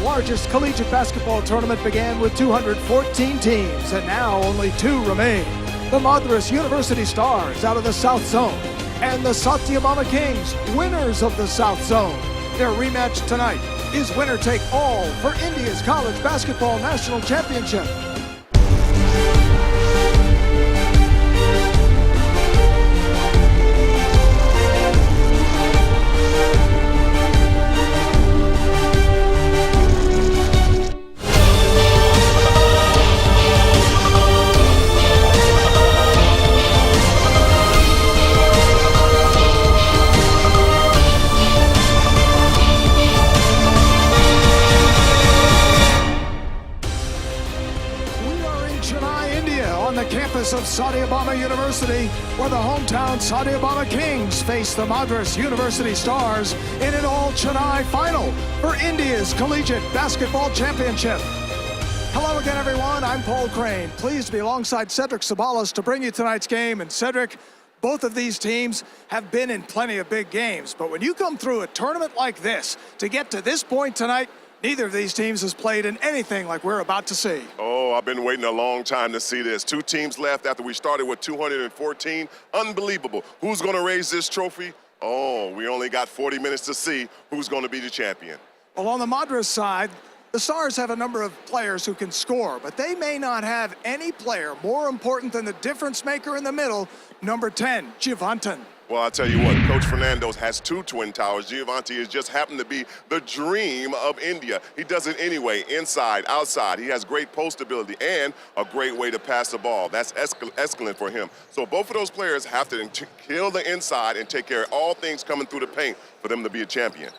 largest collegiate basketball tournament began with 214 teams, and now only 2 remain. The Madras University Stars out of the South Zone, and the Sathayabama Kings, winners of the South Zone. Their rematch tonight is winner take all for India's College Basketball National Championship. On the campus of Sathayabama University, where the hometown Sathayabama Kings face the Madras University Stars in an all-Chennai final for India's Collegiate Basketball Championship. Hello again, everyone. I'm Paul Crane, pleased to be alongside Cedric Sabalas to bring you tonight's game. And Cedric, both of these teams have been in plenty of big games, but when you come through a tournament like this, to get to this point tonight, neither of these teams has played in anything like we're about to see. Oh, I've been waiting a long time to see this. 2 teams left after we started with 214. Unbelievable. Who's going to raise this trophy? Oh, we only got 40 minutes to see who's going to be the champion. Well, on the Madras side, the Stars have a number of players who can score, but they may not have any player more important than the difference maker in the middle, number 10, Jivantan. Well, I'll tell you what, Coach Fernando's has 2 twin towers. Giovanni has just happened to be the dream of India. He does it anyway, inside, outside. He has great post ability and a great way to pass the ball. That's excellent for him. So both of those players have to kill the inside and take care of all things coming through the paint for them to be a champion.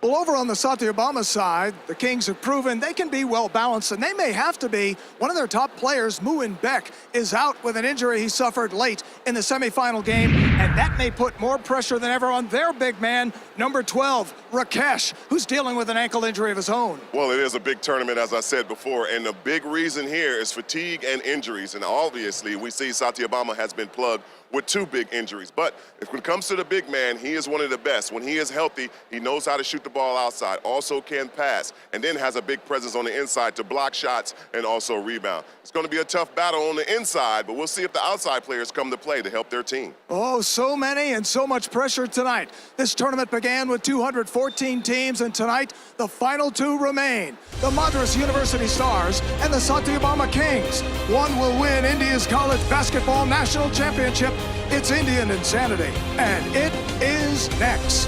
Well, over on the Sathayabama side, the Kings have proven they can be well-balanced, and they may have to be. One of their top players, Muin Beck, is out with an injury he suffered late in the semifinal game, and that may put more pressure than ever on their big man, number 12, Rakesh, who's dealing with an ankle injury of his own. Well, it is a big tournament, as I said before, and the big reason here is fatigue and injuries, and obviously we see Sathayabama has been plugged with 2 big injuries. But when it comes to the big man, he is one of the best. When he is healthy, he knows how to shoot the ball outside, also can pass, and then has a big presence on the inside to block shots and also rebound. It's going to be a tough battle on the inside, but we'll see if the outside players come to play to help their team. Oh, so many and so much pressure tonight. This tournament began with 214 teams, and tonight the final 2 remain. The Madras University Stars and the Sathayabama Kings. One will win India's College Basketball National Championship. It's Indian Insanity, and it is next.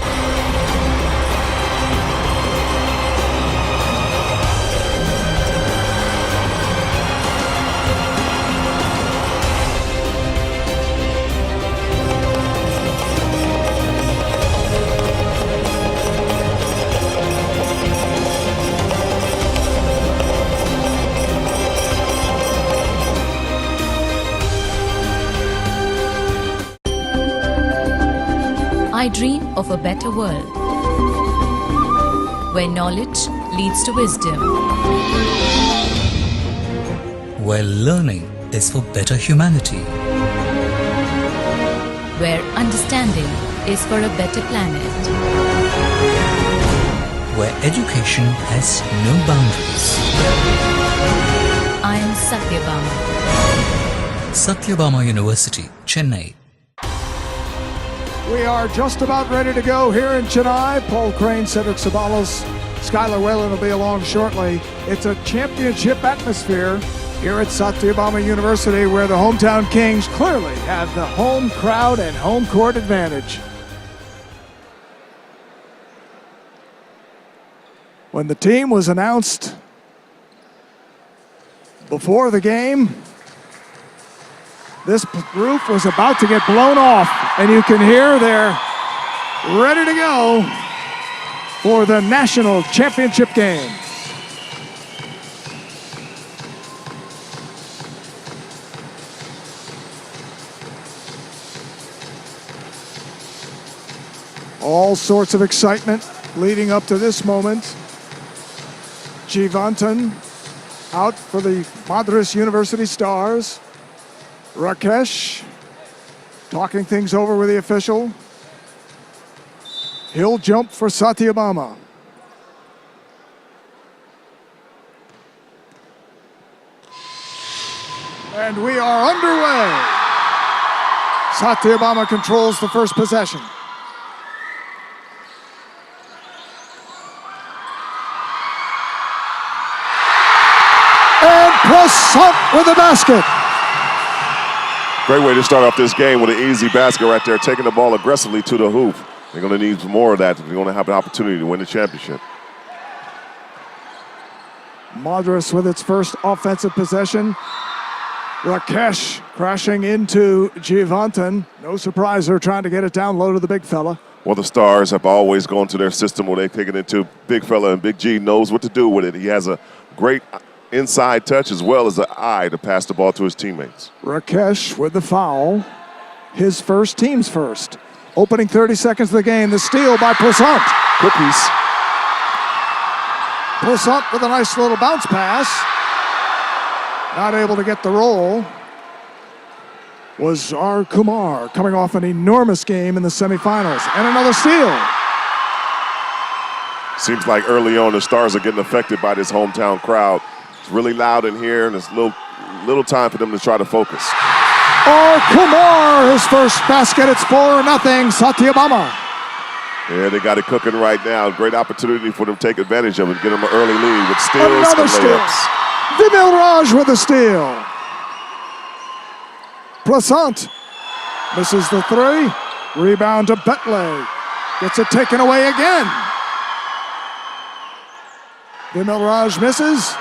I dream of a better world, where knowledge leads to wisdom, where learning is for better humanity, where understanding is for a better planet, where education has no boundaries. I am Sathayabama. Sathayabama University, Chennai. We are just about ready to go here in Chennai. Paul Crane, Cedric Sabalas, Skylar Whalen will be along shortly. It's a championship atmosphere here at Sathayabama University, where the hometown Kings clearly have the home crowd and home court advantage. When the team was announced before the game, this roof was about to get blown off, and you can hear they're ready to go for the national championship game. All sorts of excitement leading up to this moment. Jivantan out for the Madras University Stars. Rakesh talking things over with the official. He'll jump for Sathayabama. And we are underway. Sathayabama controls the first possession. And Prasant with the basket. Great way to start off this game with an easy basket right there, taking the ball aggressively to the hoop. They're going to need some more of that if they're going to have an opportunity to win the championship. Madras with its first offensive possession. Rakesh crashing into Jivantan. No surprise they're trying to get it down low to the big fella. Well, the Stars have always gone to their system where they take it into big fella, and Big G knows what to do with it. He has a great inside touch as well as an eye to pass the ball to his teammates. Rakesh with the foul. His first, team's first. Opening 30 seconds of the game, the steal by Prasant. Cookies. Prasant with a nice little bounce pass. Not able to get the roll was R. Kumar, coming off an enormous game in the semifinals. And another steal. Seems like early on the Stars are getting affected by this hometown crowd. It's really loud in here, and it's little time for them to try to focus. R. Kumar, his first basket. It's 4-0, Sathayabama. Yeah, they got it cooking right now. Great opportunity for them to take advantage of it, get them an early lead with steals Another and steal. layups. Vimil Raj with a steal. Prasant misses the three. Rebound to Betley. Gets it taken away again. Vimil Raj misses.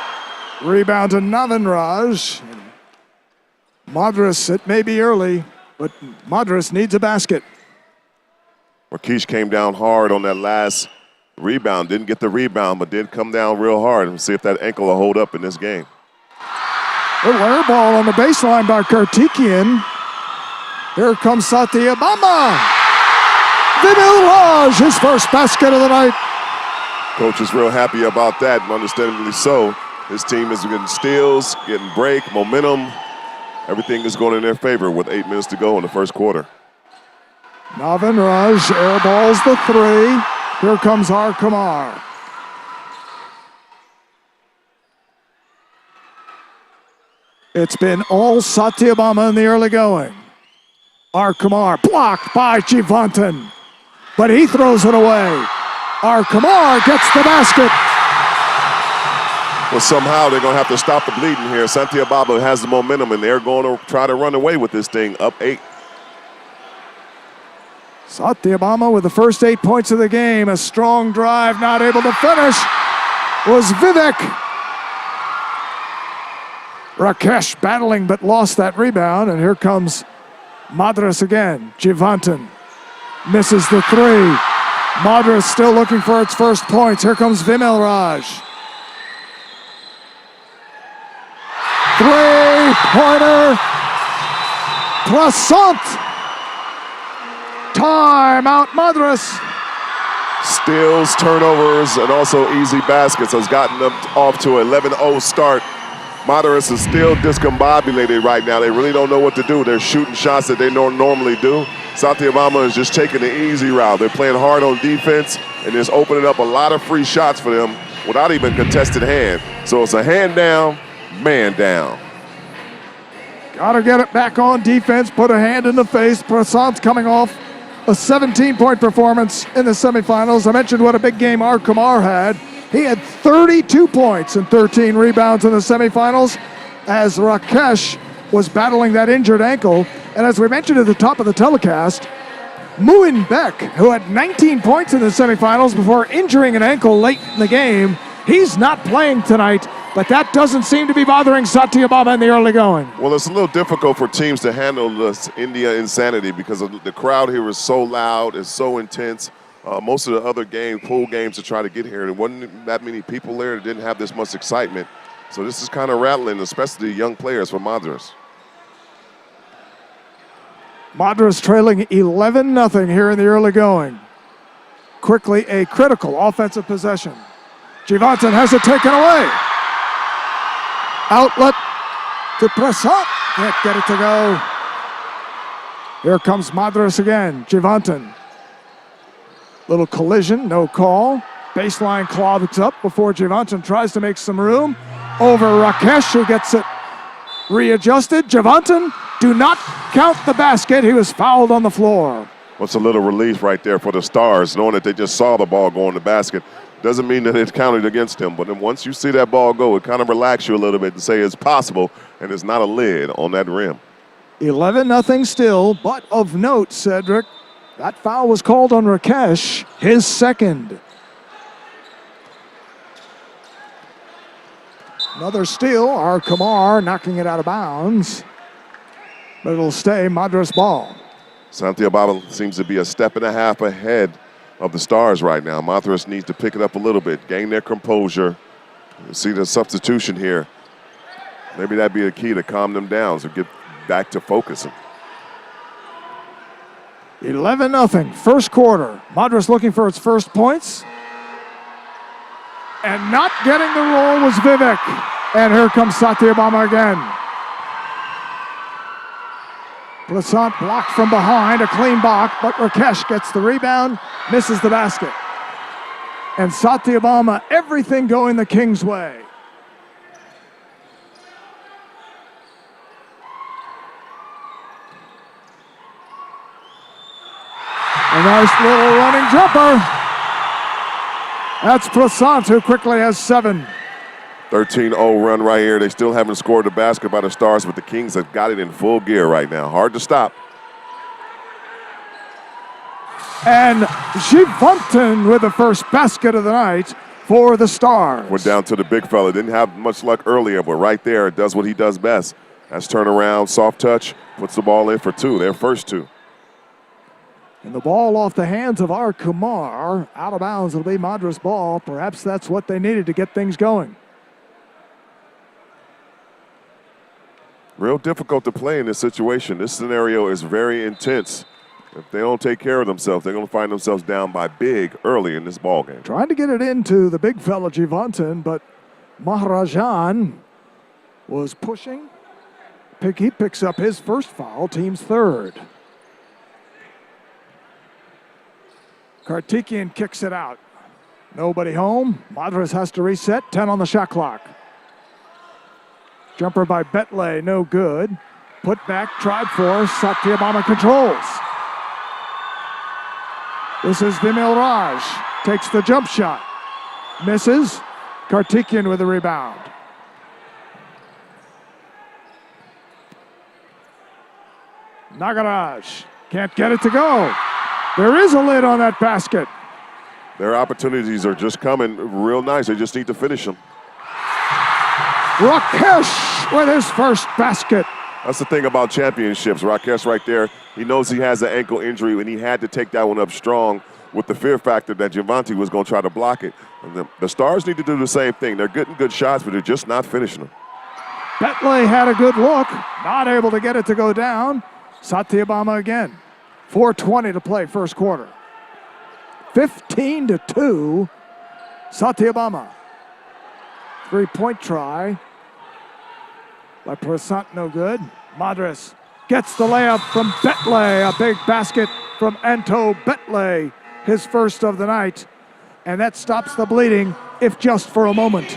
Rebound to Navin Raj. Madras, it may be early, but Madras needs a basket. Rakesh came down hard on that last rebound. Didn't get the rebound, but did come down real hard and see if that ankle will hold up in this game. A air ball on the baseline by Kartikian. Here comes Sathayabama. Vimil Raj, his first basket of the night. Coach is real happy about that, and understandably so. His team is getting steals, getting break, momentum. Everything is going in their favor with 8 minutes to go in the first quarter. Navin Raj airballs the three. Here comes R. Kumar. It's been all Sathayabama in the early going. R. Kumar blocked by Jivantan, but he throws it away. R. Kumar gets the basket. Well, somehow they're going to have to stop the bleeding here. Sathayabama has the momentum, and they're going to try to run away with this thing, up 8. Sathayabama with the first 8 points of the game. A strong drive, not able to finish, was Vivek. Rakesh battling but lost that rebound, and here comes Madras again. Jivantan misses the three. Madras still looking for its first points. Here comes Vimil Raj. Three-pointer. Prasant. Timeout, Madras. Steals, turnovers, and also easy baskets has gotten them off to an 11-0 start. Madras is still discombobulated right now. They really don't know what to do. They're shooting shots that they don't normally do. Sathayabama is just taking the easy route. They're playing hard on defense, and it's opening up a lot of free shots for them without even contested hand. So it's a hand down, man down. Got to get it back on defense, put a hand in the face. Prasant's coming off a 17-point performance in the semifinals. I mentioned what a big game R. Kumar had. He had 32 points and 13 rebounds in the semifinals as Rakesh was battling that injured ankle. And as we mentioned at the top of the telecast, Muin Beck, who had 19 points in the semifinals before injuring an ankle late in the game, he's not playing tonight, but that doesn't seem to be bothering Sathayabama in the early going. Well, it's a little difficult for teams to handle this India insanity because the crowd here is so loud, it's so intense. Most of the other pool games to try to get here, there wasn't that many people there that didn't have this much excitement. So this is kind of rattling, especially the young players for Madras. Madras trailing 11-0 here in the early going. Quickly a critical offensive possession. Jivantan has it taken away. Outlet to Prasant. Can't get it to go. Here comes Madras again. Jivantan. Little collision, no call. Baseline clogs up before Jivantan tries to make some room. Over Rakesh, who gets it Readjusted. Javanton, do not count the basket. He was fouled on the floor. What's a little relief right there for the Stars, knowing that they just saw the ball go in the basket. Doesn't mean that it counted against him, but then once you see that ball go, it kind of relaxes you a little bit to say it's possible, and it's not a lid on that rim. 11-0 still, but of note, Cedric, that foul was called on Rakesh, his second. Another steal, our Kamar knocking it out of bounds, but it'll stay Madras ball. Sathayabama seems to be a step and a half ahead of the Stars right now. Madras needs to pick it up a little bit, gain their composure. You see the substitution here. Maybe that'd be a key to calm them down, so get back to focusing. 11-0, first quarter. Madras looking for its first points. And not getting the roll was Vivek. And here comes Sathayabama again. Plassant blocked from behind, a clean block, but Rakesh gets the rebound, misses the basket. And Sathayabama, everything going the Kings' way. A nice little running jumper. That's Plassant, who quickly has 7. 13-0 run right here. They still haven't scored the basket by the Stars, but the Kings have got it in full gear right now. Hard to stop. And Javanton with the first basket of the night for the Stars. Went down to the big fella. Didn't have much luck earlier, but right there, it does what he does best. That's turnaround, soft touch, puts the ball in for 2, their first 2. And the ball off the hands of our Kumar. Out of bounds, it'll be Madras ball. Perhaps that's what they needed to get things going. Real difficult to play in this situation. This scenario is very intense. If they don't take care of themselves, they're going to find themselves down by big early in this ball game. Trying to get it into the big fella Javanton, but Maharajan was pushing. He picks up his first foul, team's third. Kartikian kicks it out. Nobody home. Madras has to reset. 10 on the shot clock. Jumper by Betley, no good. Put back, tried for. Sathayabama controls. This is Vimil Raj. Takes the jump shot. Misses. Kartikian with the rebound. Nagaraj can't get it to go. There is a lid on that basket. Their opportunities are just coming real nice. They just need to finish them. Rakesh with his first basket. That's the thing about championships. Rakesh right there, he knows he has an ankle injury, and he had to take that one up strong with the fear factor that Javanti was going to try to block it. And the Stars need to do the same thing. They're getting good shots, but they're just not finishing them. Betley had a good look, not able to get it to go down. Sathayabama again. 4:20 to play first quarter. 15-2. Sathayabama. 3-point try by Plassant, no good. Madras gets the layup from Betley. A big basket from Anto Betley, his first of the night. And that stops the bleeding, if just for a moment.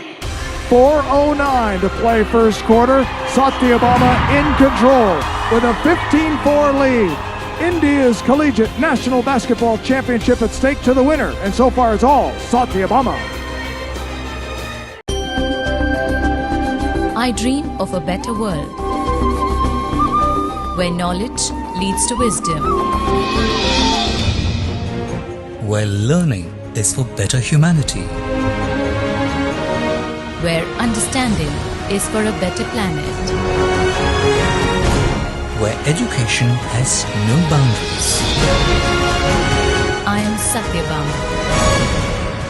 4:09 to play first quarter. Sathayabama in control with a 15-4 lead. India's Collegiate National Basketball Championship at stake to the winner. And so far it's all Sathayabama. I dream of a better world where knowledge leads to wisdom, where learning is for better humanity, where understanding is for a better planet, where education has no boundaries. I am Sathayabama.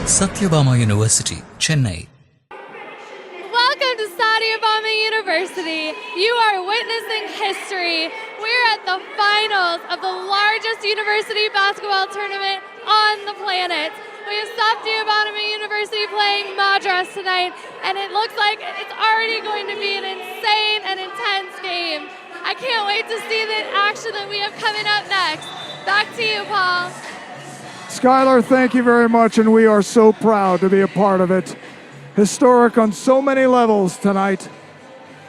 Sathayabama University, Chennai. Welcome to Sathayabama University. You are witnessing history. We're at the finals of the largest university basketball tournament on the planet. We have Sathayabama University playing Madras tonight, and it looks like it's already going to be an insane and intense game. I can't wait to see the action that we have coming up next. Back to you, Paul. Skylar, thank you very much, and we are so proud to be a part of it. Historic on so many levels tonight.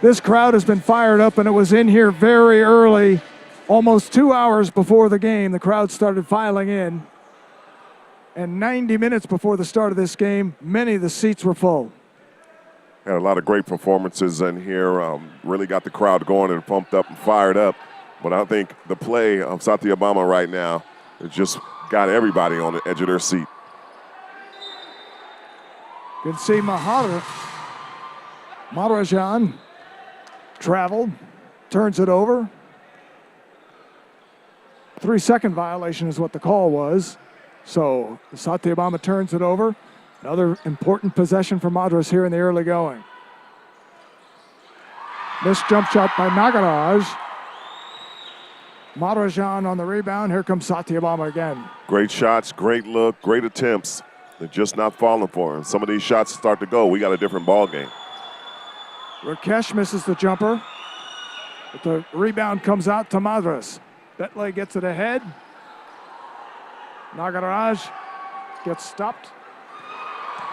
This crowd has been fired up, and it was in here very early, almost 2 hours before the game. The crowd started filing in. And 90 minutes before the start of this game, many of the seats were full. Had a lot of great performances in here. Really got the crowd going and pumped up and fired up. But I think the play of Sathayabama right now has just got everybody on the edge of their seat. You can see Madras traveled, turns it over. 3-second violation is what the call was. So Sathayabama turns it over. Another important possession for Madras here in the early going. Missed jump shot by Nagaraj. Madras on the rebound. Here comes Sathayabama again. Great shots, great look, great attempts. They're just not falling for him. Some of these shots start to go. We got a different ball game. Rakesh misses the jumper. But the rebound comes out to Madras. Betley gets it ahead. Nagaraj gets stopped.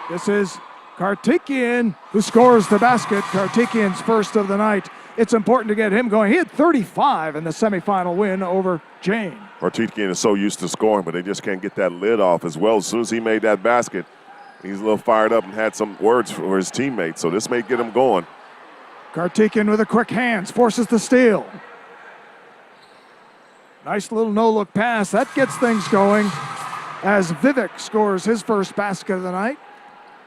This is Karthikeyan who scores the basket. Karthikeyan's first of the night. It's important to get him going. He had 35 in the semifinal win over Jain. Karthikeyan is so used to scoring, but they just can't get that lid off as well. As soon as he made that basket, he's a little fired up and had some words for his teammates. So this may get him going. Karthikeyan with a quick hands, forces the steal. Nice little no-look pass. That gets things going as Vivek scores his first basket of the night.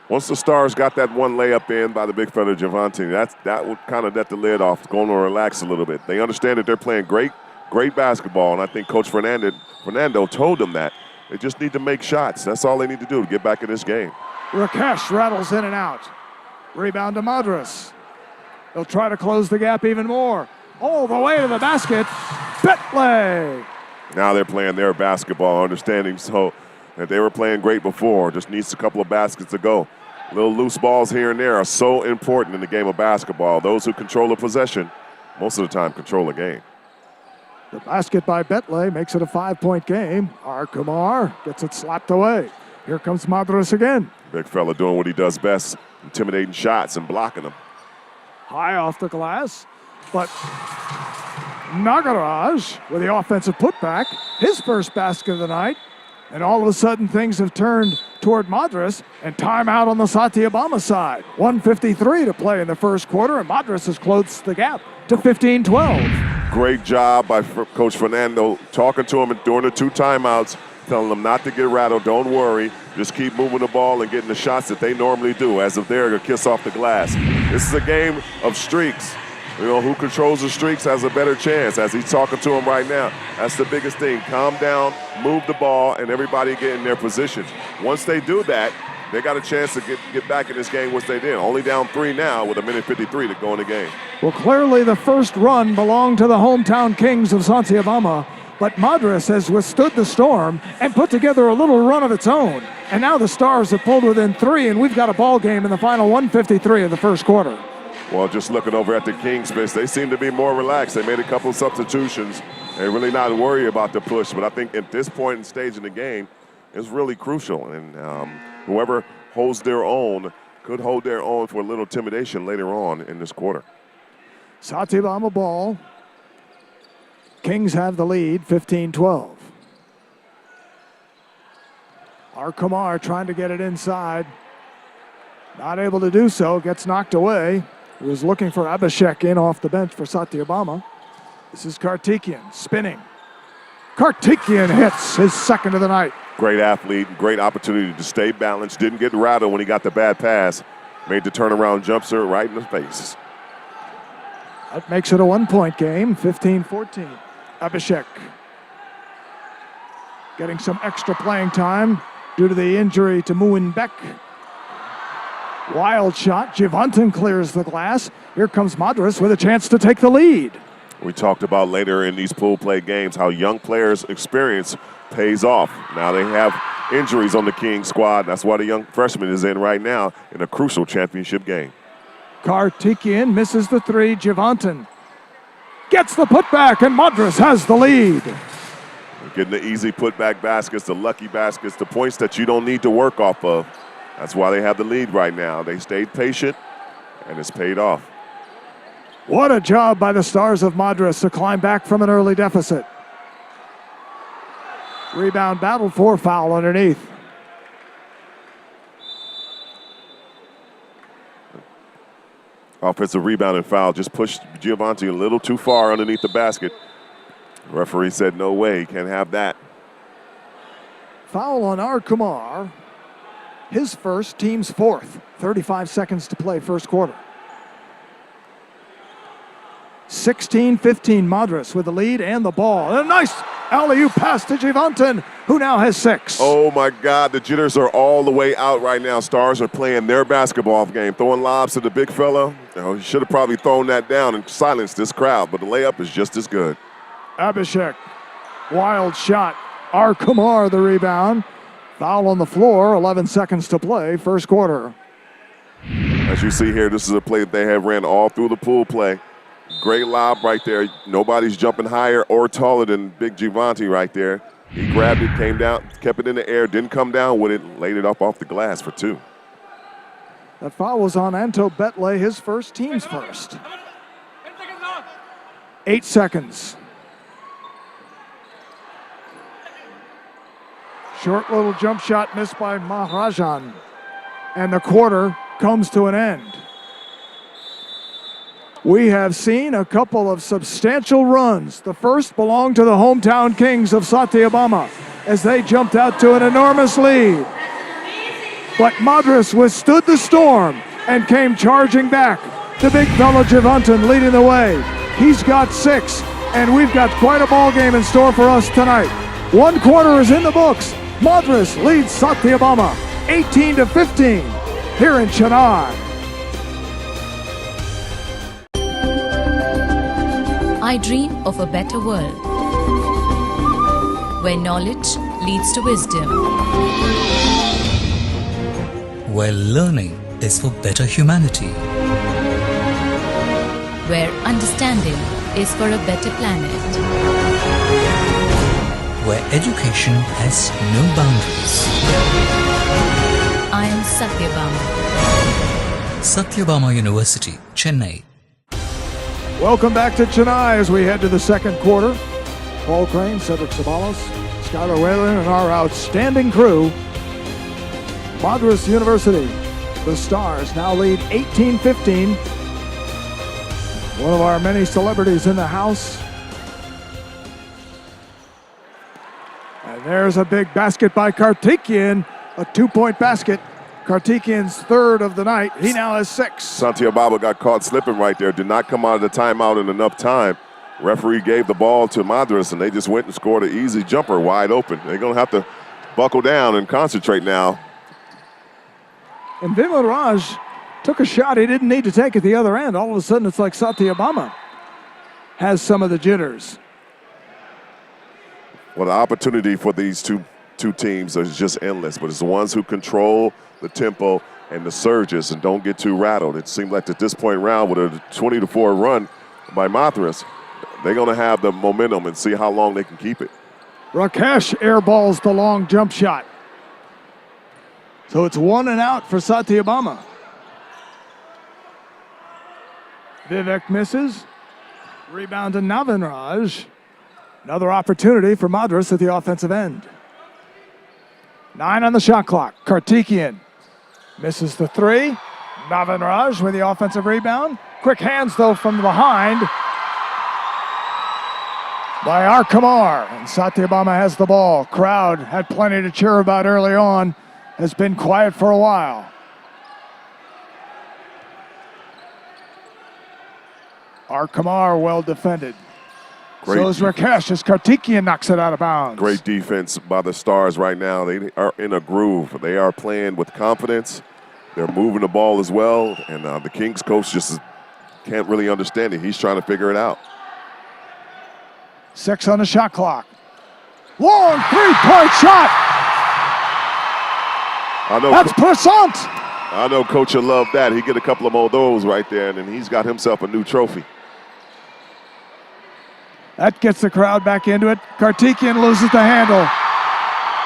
Once the Stars got that one layup in by the big fella Javante, that would kind of let the lid off, going to relax a little bit. They understand that they're playing great basketball, and I think Coach Fernando told them that. They just need to make shots. That's all they need to do to get back in this game. Rakesh rattles in and out. Rebound to Madras. They'll try to close the gap even more. All the way to the basket. Betley. Now they're playing their basketball, understanding so that they were playing great before. Just needs a couple of baskets to go. Little loose balls here and there are so important in the game of basketball. Those who control the possession, most of the time control the game. The basket by Betley makes it a 5-point game. R. Kumar gets it slapped away. Here comes Madras again. Big fella doing what he does best, intimidating shots and blocking them. High off the glass, but Nagaraj with the offensive putback, his first basket of the night. And all of a sudden things have turned toward Madras, and timeout on the Sathayabama side. 1:53 to play in the first quarter, and Madras has closed the gap to 15-12. Great job by Coach Fernando talking to him during the 2 timeouts, telling them not to get rattled, don't worry, just keep moving the ball and getting the shots that they normally do, as if they're a kiss off the glass. This is a game of streaks. You know, who controls the streaks has a better chance, as he's talking to him right now. That's the biggest thing. Calm down, move the ball, and everybody get in their positions. Once they do that, they got a chance to get back in this game, which they did. Only down 3 now with 1:53 to go in the game. Well, clearly the first run belonged to the hometown Kings of Sathayabama, but Madras has withstood the storm and put together a little run of its own. And now the Stars have pulled within 3, and we've got a ball game in the final 1:53 of the first quarter. Well, just looking over at the Kings bench, they seem to be more relaxed. They made a couple of substitutions. They're really not worried about the push, but I think at this point and stage in the game, it's really crucial. And whoever holds their own could hold their own for a little intimidation later on in this quarter. Sathayabama ball. Kings have the lead, 15-12. R. Kumar trying to get it inside. Not able to do so, gets knocked away. He was looking for Abhishek in off the bench for Sathayabama. This is Karthikeyan spinning. Karthikeyan hits his second of the night. Great athlete, great opportunity to stay balanced. Didn't get rattled when he got the bad pass. Made the turnaround jumper right in the face. That makes it a 1-point game, 15-14. Abhishek getting some extra playing time due to the injury to Muin Beck. Wild shot. Jivantan clears the glass. Here comes Madras with a chance to take the lead. We talked about later in these pool play games how young players' experience pays off. Now they have injuries on the King squad. That's why the young freshman is in right now in a crucial championship game. Karthikeyan misses the 3. Jivantan gets the putback, and Madras has the lead. Getting the easy putback baskets, the lucky baskets, the points that you don't need to work off of. That's why they have the lead right now. They stayed patient, and it's paid off. What a job by the Stars of Madras to climb back from an early deficit. Rebound battled for, foul underneath. Offensive rebound and foul. Just pushed Giovanni a little too far underneath the basket. The referee said no way, he can't have that. Foul on R. Kumar. His first, team's fourth. 35 seconds to play first quarter. 16-15 Madras with the lead and the ball. And a nice alley-oop pass to Giovanni, who now has 6. Oh my God, the jitters are all the way out right now. Stars are playing their basketball game, throwing lobs to the big fella. He should have probably thrown that down and silenced this crowd, but the layup is just as good. Abhishek, wild shot. R. Kumar the rebound. Foul on the floor, 11 seconds to play, first quarter. As you see here, this is a play that they have ran all through the pool play. Great lob right there. Nobody's jumping higher or taller than Big Giovanni right there. He grabbed it, came down, kept it in the air, didn't come down with it, laid it up off the glass for 2. That foul was on Anto Betley, his first, team's first. 8 seconds. Short little jump shot missed by Maharajan. And the quarter comes to an end. We have seen a couple of substantial runs. The first belonged to the hometown Kings of Sathayabama as they jumped out to an enormous lead. But Madras withstood the storm and came charging back. The big fella Giovanni leading the way. He's got 6, and we've got quite a ball game in store for us tonight. 1 quarter is in the books. Madras leads Sathayabama 18-15 here in Chennai. I dream of a better world where knowledge leads to wisdom, where learning is for better humanity, where understanding is for a better planet, where education has no boundaries. I am Sathayabama. Sathayabama University, Chennai. Welcome back to Chennai as we head to the second quarter. Paul Crane, Cedric Sabalos, Skylar Whalen, and our outstanding crew. Madras University, the Stars now lead 18-15. One of our many celebrities in the house. And there's a big basket by Karthikeyan, a 2-point basket. Karthikeyan's third of the night. He now has 6. Sathayabama got caught slipping right there. Did not come out of the timeout in enough time. Referee gave the ball to Madras, and they just went and scored an easy jumper wide open. They're going to have to buckle down and concentrate now. And Vimal Raj took a shot he didn't need to take at the other end. All of a sudden, it's like Sathayabama has some of the jitters. Well, the opportunity for these two teams is just endless, but it's the ones who control the tempo and the surges and don't get too rattled. It seemed like at this point round with a 20-4 run by Madras, they're going to have the momentum and see how long they can keep it. Rakesh airballs the long jump shot. So it's 1 and out for Sathayabama. Vivek misses. Rebound to Navinraj. Another opportunity for Madras at the offensive end. 9 on the shot clock. Karthikeyan misses the 3. Navinraj with the offensive rebound. Quick hands, though, from behind by R. Kumar. And Sathayabama has the ball. Crowd had plenty to cheer about early on. Has been quiet for a while. R. Kumar well defended. Great So is Rakesh as Karthikeyan knocks it out of bounds. Great defense by the Stars right now. They are in a groove. They are playing with confidence. They're moving the ball as well. And the Kings coach just can't really understand it. He's trying to figure it out. 6 on the shot clock. Long 3-point shot. That's Persant. I know Coach will love that. He get a couple of more of those right there, and then he's got himself a new trophy. That gets the crowd back into it. Karthikeyan loses the handle.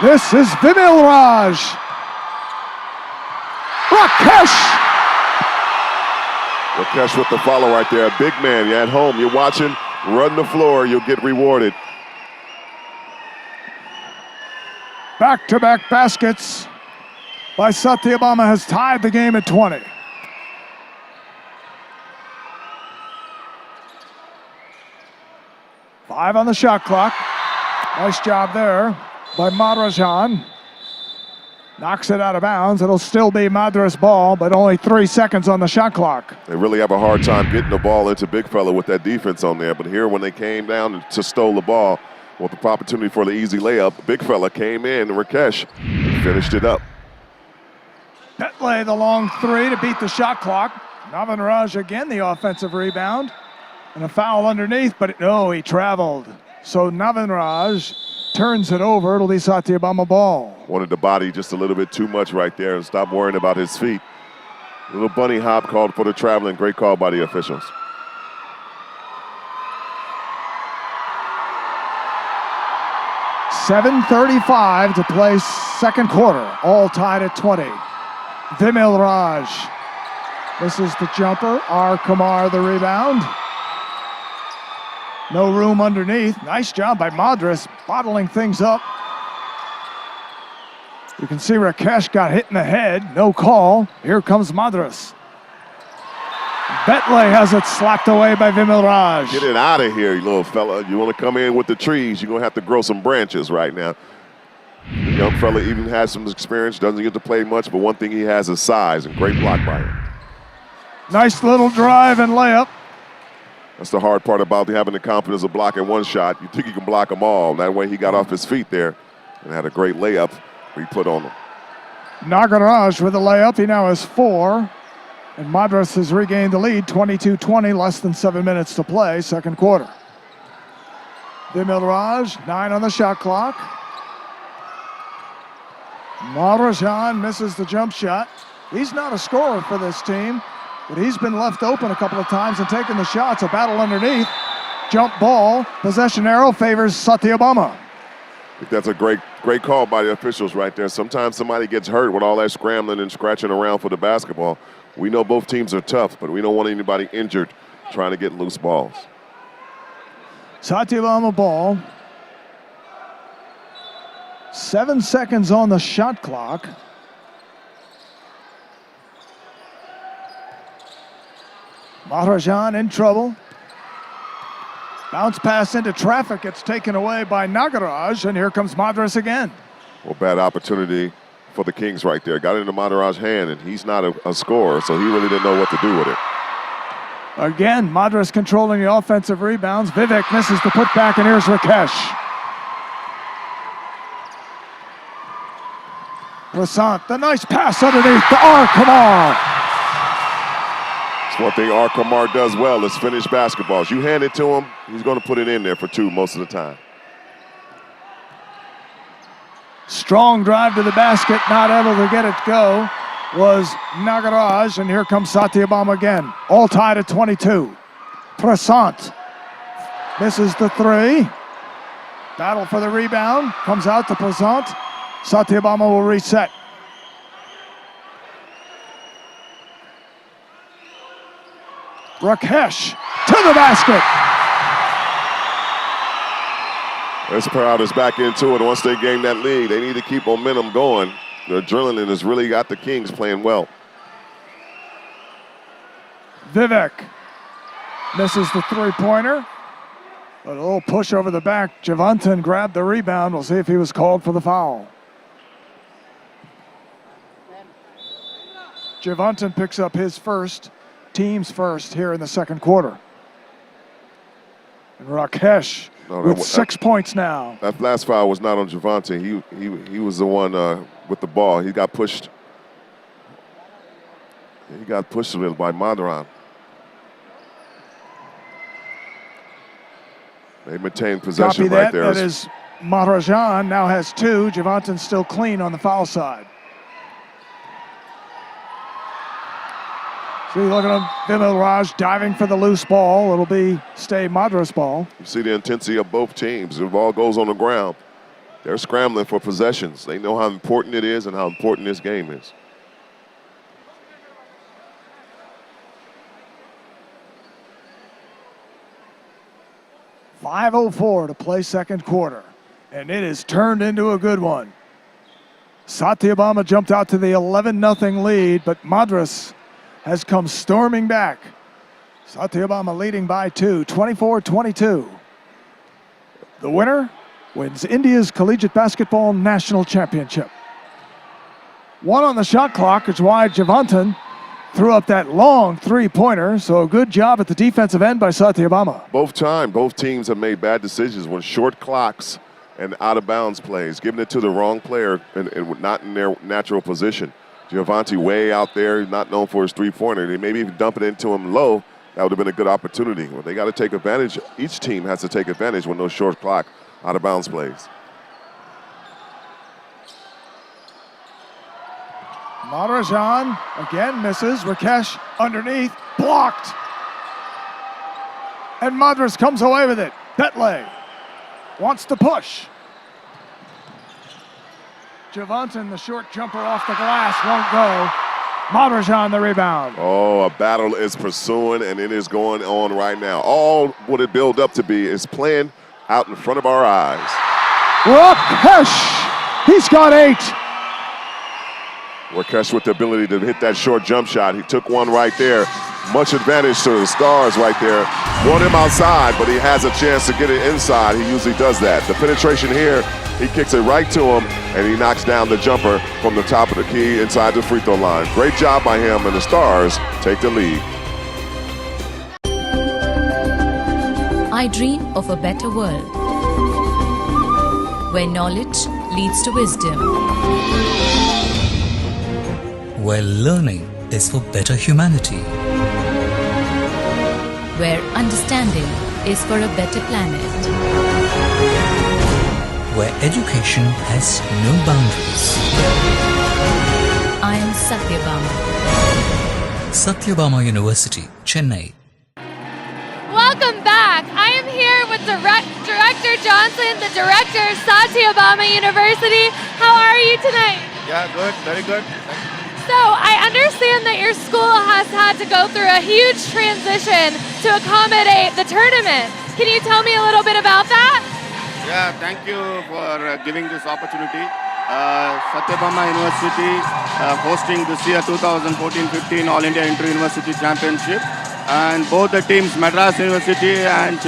This is Vimal Raj. Rakesh Rakesh with the follow right there. A big man. You're at home. You're watching. Run the floor. You'll get rewarded. Back-to-back baskets by Sathayabama has tied the game at 20. Five on the shot clock. Nice job there by Madras. Knocks it out of bounds. It'll still be Madras ball, but only 3 seconds on the shot clock. They really have a hard time getting the ball into big fella with that defense on there. But here when they came down to stole the ball with the opportunity for the easy layup, big fella came in, Rakesh finished it up. Petley the long three to beat the shot clock. Navinraj again the offensive rebound. And a foul underneath, but no, he traveled. So Navinraj turns it over. It'll be Sathayabama ball. Wanted the body just a little bit too much right there and stop worrying about his feet. A little bunny hop called for the traveling. Great call by the officials. .7:35 to play second quarter. All tied at 20. Vimil Raj. This is the jumper. R. Kumar the rebound. No room underneath. Nice job by Madras bottling things up. You can see Rakesh got hit in the head. No call. Here comes Madras. Betley has it slapped away by Vimil Raj. Get it out of here, you little fella. You want to come in with the trees, you're going to have to grow some branches right now. The young fella even has some experience, doesn't get to play much, but one thing he has is size and great block by him. Nice little drive and layup. That's the hard part about having the confidence of blocking one shot. You think you can block them all. That way he got off his feet there and had a great layup he put on them. Nagaraj with a layup. He now has 4. And Madras has regained the lead, 22-20, less than 7 minutes to play, second quarter. Vimil Raj, 9 on the shot clock. Madrajan misses the jump shot. He's not a scorer for this team, but he's been left open a couple of times and taken the shots. A battle underneath. Jump ball. Possession arrow favors Sathayabama. I think that's a great call by the officials right there. Sometimes somebody gets hurt with all that scrambling and scratching around for the basketball. We know both teams are tough, but we don't want anybody injured trying to get loose balls. Sathayabama ball. 7 seconds on the shot clock. Maharajan in trouble. Bounce pass into traffic. It's taken away by Nagaraj, and here comes Madras again. Well, bad opportunity for the Kings right there. Got into Madaraj's hand, and he's not a scorer, so he really didn't know what to do with it. Again, Madras controlling the offensive rebounds. Vivek misses the putback, and here's Rakesh. Prasant, the nice pass underneath to R. Kumar. It's one thing R. Kumar does well is finish basketballs. You hand it to him, he's going to put it in there for 2 most of the time. Strong drive to the basket, not able to get it go, was Nagaraj, and here comes Sathayabama again. All tied at 22. Prasant misses the 3. Battle for the rebound, comes out to Prasant. Sathayabama will reset. Rakesh to the basket. Esparado is back into it. Once they gain that lead, they need to keep momentum going. The adrenaline has really got the Kings playing well. Vivek misses the 3-pointer. A little push over the back. Javantan grabbed the rebound. We'll see if he was called for the foul. Javantan picks up his first, team's first here in the second quarter. And Rakesh with 6 points now. That last foul was not on Javante. He was the one with the ball. He got pushed. He got pushed a little by Madran. They maintain possession right there. That is Maharajan now has 2. Javantan's still clean on the foul side. See, look at him, Vimil Raj diving for the loose ball. It'll stay Madras ball. You see the intensity of both teams. The ball goes on the ground. They're scrambling for possessions. They know how important it is and how important this game is. 5:04 to play second quarter, and it is turned into a good one. Sathayabama jumped out to the 11-0 lead, but Madras has come storming back. Sathayabama leading by 2, 24-22. The winner wins India's Collegiate Basketball National Championship. 1 on the shot clock is why Javantan threw up that long three-pointer, so a good job at the defensive end by Sathayabama. Both teams have made bad decisions with short clocks and out-of-bounds plays, giving it to the wrong player and not in their natural position. Giovanni way out there, not known for his three-pointer. They maybe even dump it into him low. That would have been a good opportunity. Well, they got to take advantage. Each team has to take advantage when those short clock out-of-bounds plays. Madras again misses. Rakesh underneath, blocked. And Madras comes away with it. Betley wants to push. Javantan, the short jumper off the glass, won't go. Madras the rebound. Oh, a battle is pursuing, and it is going on right now. All what it built up to be is playing out in front of our eyes. Rakesh, he's got 8. Rakesh with the ability to hit that short jump shot. He took one right there. Much advantage to the Stars right there. Want him outside, but he has a chance to get it inside. He usually does that. The penetration here, he kicks it right to him, and he knocks down the jumper from the top of the key inside the free throw line. Great job by him, and the Stars take the lead. I dream of a better world, where knowledge leads to wisdom, where learning is for better humanity, where understanding is for a better planet, where education has no boundaries. I am Sathayabama. Sathayabama University, Chennai. Welcome back. I am here with Director Johnson, the director of Sathayabama University. How are you tonight? Yeah, good, very good. So I understand that your school has had to go through a huge transition to accommodate the tournament. Can you tell me a little bit about that? Yeah, thank you for giving this opportunity. Sathayabama University hosting this year 2014-15 All India Inter-University Championship. And both the teams, Madras University and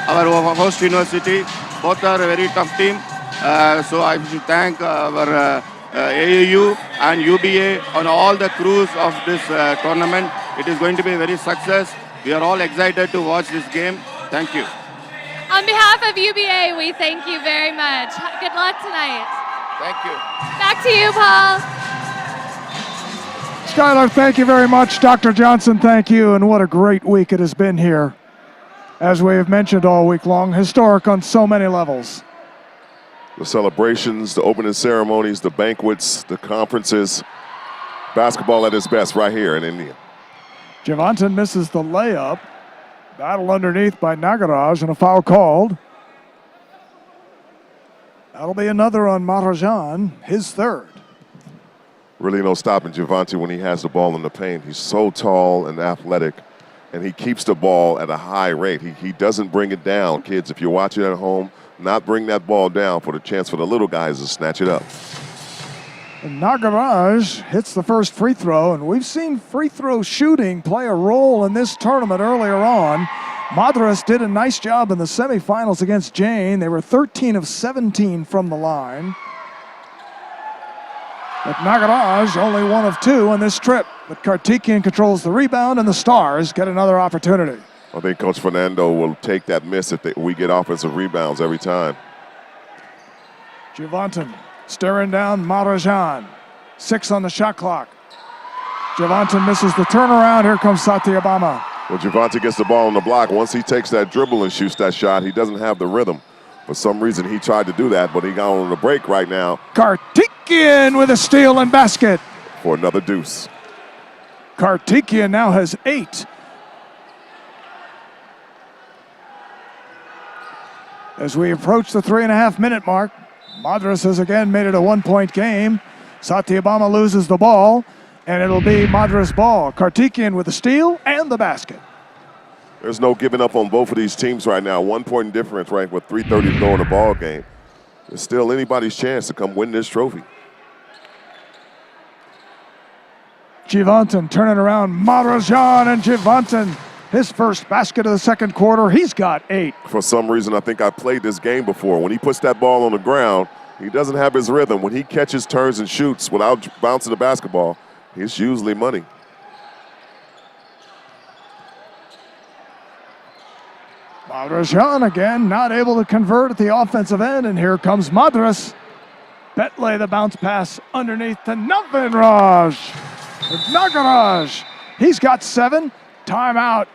our host university, both are a very tough team. So I should thank our AAU and UBA on all the crews of this tournament. It is going to be a very success. We are all excited to watch this game. Thank you. On behalf of UBA, we thank you very much. Good luck tonight. Thank you. Back to you, Paul. Skylar, thank you very much. Dr. Johnson, thank you. And what a great week it has been here. As we have mentioned all week long, historic on so many levels. The celebrations, the opening ceremonies, the banquets, the conferences. Basketball at its best right here in India. Javantan misses the layup. Battle underneath by Nagaraj and a foul called. That'll be another on Maharajan, his third. Really no stopping Giovanni when he has the ball in the paint. He's so tall and athletic, and he keeps the ball at a high rate. He doesn't bring it down. Kids, if you're watching at home, not bring that ball down for the chance for the little guys to snatch it up. And Nagaraj hits the first free throw, and we've seen free throw shooting play a role in this tournament earlier on. Madras did a nice job in the semifinals against Jain. They were 13 of 17 from the line. But Nagaraj only 1 of 2 on this trip. But Karthikeyan controls the rebound, and the Stars get another opportunity. I think Coach Fernando will take that miss if we get offensive rebounds every time. Javantan staring down Maharajan. 6 on the shot clock. Javantan misses the turnaround. Here comes Sathayabama. Well, Giovanni gets the ball on the block. Once he takes that dribble and shoots that shot, he doesn't have the rhythm. For some reason, he tried to do that, but he got on the break right now. Karthikeyan with a steal and basket. For another deuce. Karthikeyan now has 8. As we approach the 3.5-minute mark, Madras has again made it a 1-point game. Sathayabama loses the ball, and it'll be Madras ball. Karthikeyan with the steal and the basket. There's no giving up on both of these teams right now. 1 point difference, right, with 3:30 to go in the ball game. There's still anybody's chance to come win this trophy. Jivantan turning around. Madrajan and Jivantan. His first basket of the second quarter. He's got 8. For some reason, I think I played this game before. When he puts that ball on the ground, he doesn't have his rhythm. When he catches, turns, and shoots without bouncing the basketball, he's usually money. Madrajan again, not able to convert at the offensive end, and here comes Madras. Betley, the bounce pass underneath to Nagaraj. Nagaraj, he's got 7. Timeout,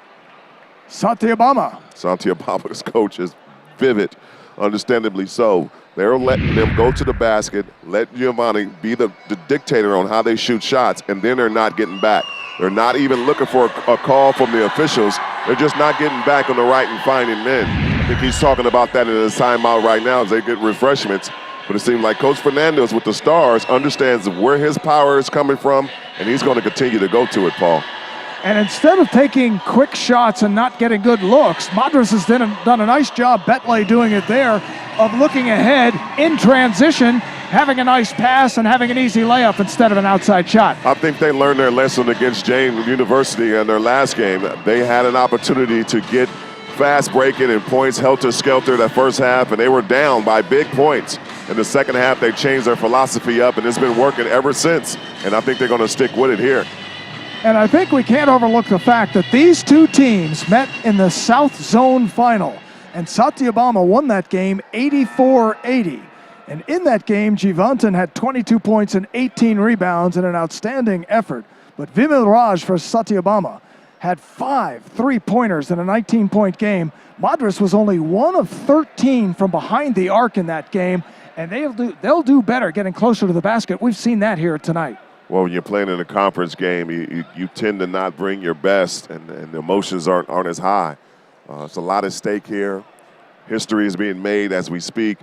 Sathayabama. Sathayabama's coach is vivid, understandably so. They're letting them go to the basket, let Giovanni be the dictator on how they shoot shots, and then they're not getting back. They're not even looking for a call from the officials. They're just not getting back on the right and finding men. I think he's talking about that in his timeout right now as they get refreshments. But it seems like Coach Fernandez with the Stars understands where his power is coming from, and he's going to continue to go to it, Paul. And instead of taking quick shots and not getting good looks, Madras has done a nice job, Betley doing it there, of looking ahead in transition, having a nice pass and having an easy layup instead of an outside shot. I think they learned their lesson against James University in their last game. They had an opportunity to get fast breaking and points helter-skelter that first half, and they were down by big points. In the second half, they changed their philosophy up, and it's been working ever since. And I think they're going to stick with it here. And I think we can't overlook the fact that these two teams met in the South Zone Final. And Sathayabama won that game 84-80. And in that game, Jivantan had 22 points and 18 rebounds in an outstanding effort. But Vimal Raj for Sathayabama had 5 3-pointers in a 19-point game. Madras was only 1 of 13 from behind the arc in that game. And they'll do better getting closer to the basket. We've seen that here tonight. Well, when you're playing in a conference game, you tend to not bring your best, and the emotions aren't as high. It's a lot at stake here. History is being made as we speak.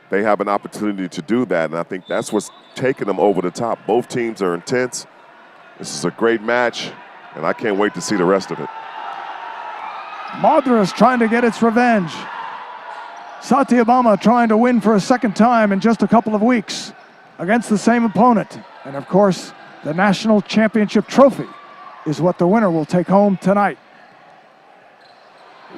They have an opportunity to do that, and I think that's what's taking them over the top. Both teams are intense. This is a great match, and I can't wait to see the rest of it. Madras trying to get its revenge. Sathayabama trying to win for a second time in just a couple of weeks against the same opponent. And of course, the national championship trophy is what the winner will take home tonight.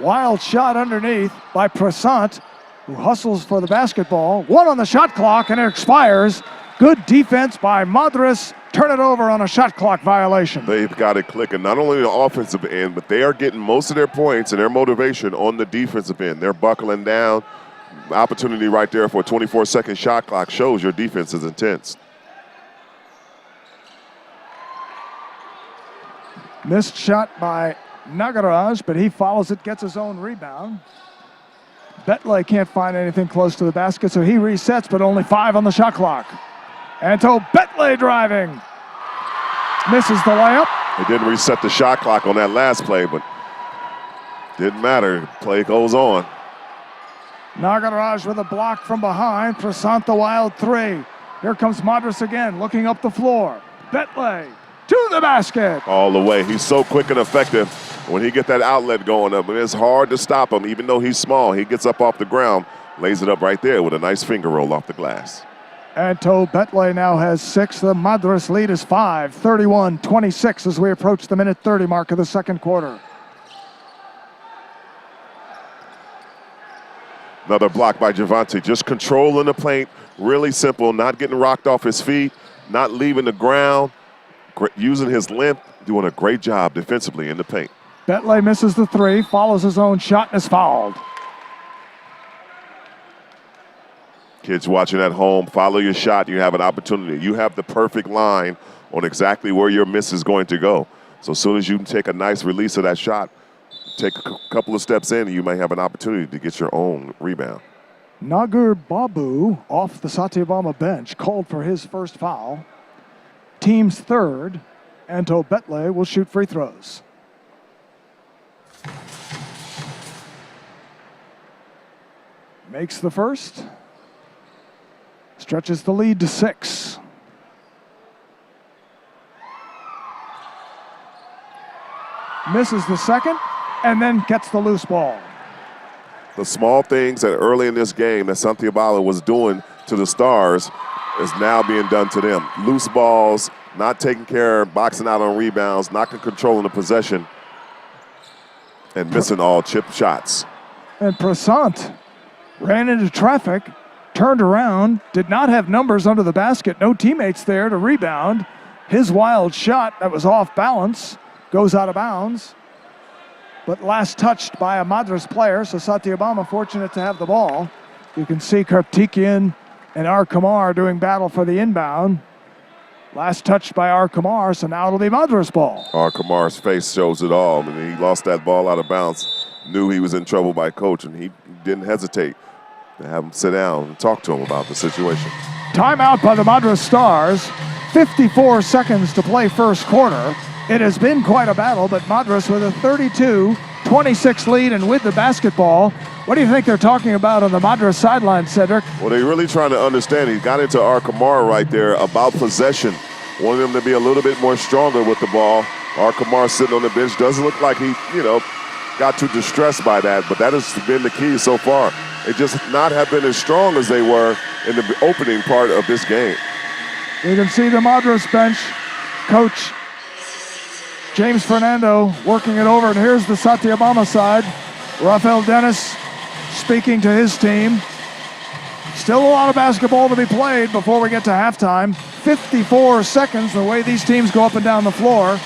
Wild shot underneath by Prasant, who hustles for the basketball. 1 on the shot clock, and it expires. Good defense by Madras. Turn it over on a shot clock violation. They've got it clicking, not only the offensive end, but they are getting most of their points and their motivation on the defensive end. They're buckling down. Opportunity right there for a 24-second shot clock shows your defense is intense. Missed shot by Nagaraj, but he follows it, gets his own rebound. Betley can't find anything close to the basket, so he resets, but only 5 on the shot clock. Anto Betley driving. Misses the layup. They didn't reset the shot clock on that last play, but didn't matter. Play goes on. Nagaraj with a block from behind. Prasant the wild 3. Here comes Madras again, looking up the floor. Betley to the basket. All the way. He's so quick and effective. When he get that outlet going up, and it's hard to stop him, even though he's small. He gets up off the ground, lays it up right there with a nice finger roll off the glass. Anto Betley now has 6. The Madras lead is 5, 31-26 as we approach the minute 30 mark of the second quarter. Another block by Javante, just controlling the paint, really simple, not getting rocked off his feet, not leaving the ground, using his length, doing a great job defensively in the paint. Betley misses the 3, follows his own shot, and is fouled. Kids watching at home, follow your shot, you have an opportunity. You have the perfect line on exactly where your miss is going to go. So as soon as you take a nice release of that shot, take a couple of steps in, and you may have an opportunity to get your own rebound. Nagar Babu, off the Sathayabama bench, called for his first foul. Team's 3rd. Anto Betley will shoot free throws. Makes the first. Stretches the lead to 6. Misses the second. and then gets the loose ball. The small things that early in this game that Sathayabama was doing to the Stars is now being done to them. Loose balls, not taking care, boxing out on rebounds, not controlling the possession, and missing all chip shots. And Prasant ran into traffic, turned around, did not have numbers under the basket, no teammates there to rebound. His wild shot that was off balance goes out of bounds, but last touched by a Madras player, so Sathayabama fortunate to have the ball. You can see Karthikeyan and Arkamar doing battle for the inbound. Last touched by Arkamar, so now it'll be Madras ball. Arkamar's face shows it all. I mean, he lost that ball out of bounds, knew he was in trouble by coach, and he didn't hesitate to have him sit down and talk to him about the situation. Timeout by the Madras Stars. 54 seconds to play first quarter. It has been quite a battle, but Madras with a 32-26 lead and with the basketball. What do you think they're talking about on the Madras sideline, Cedric? Well, they're really trying to understand. He got into Arkamar right there about possession. Wanted him to be a little bit more stronger with the ball. Arkamar sitting on the bench. Doesn't look like he, got too distressed by that, but that has been the key so far. They just not have been as strong as they were in the opening part of this game. You can see the Madras bench. Coach James Fernando working it over, and here's the Sathayabama side. Rafael Dennis speaking to his team. Still a lot of basketball to be played before we get to halftime. 54 seconds, the way these teams go up and down the floor.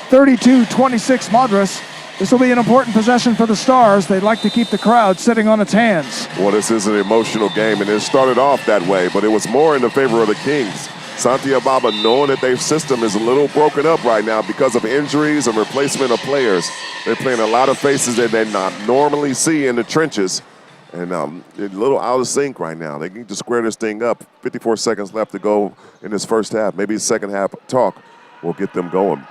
32-26 Madras. This will be an important possession for the Stars. They'd like to keep the crowd sitting on its hands. Well, this is an emotional game, and it started off that way, but it was more in the favor of the Kings. Sathayabama, knowing that their system is a little broken up right now because of injuries and replacement of players. They're playing a lot of faces that they not normally see in the trenches, and they're a little out of sync right now. They need to square this thing up. 54 seconds left to go in this first half. Maybe the second half talk will get them going.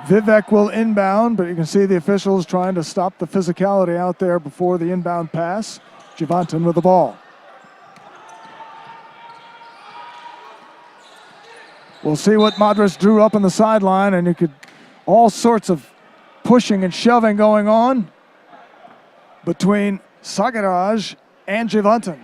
Vivek will inbound, but you can see the officials trying to stop the physicality out there before the inbound pass. Jivantan with the ball. We'll see what Madras drew up on the sideline, and you could all sorts of pushing and shoving going on between Sagaraj and Jivantan.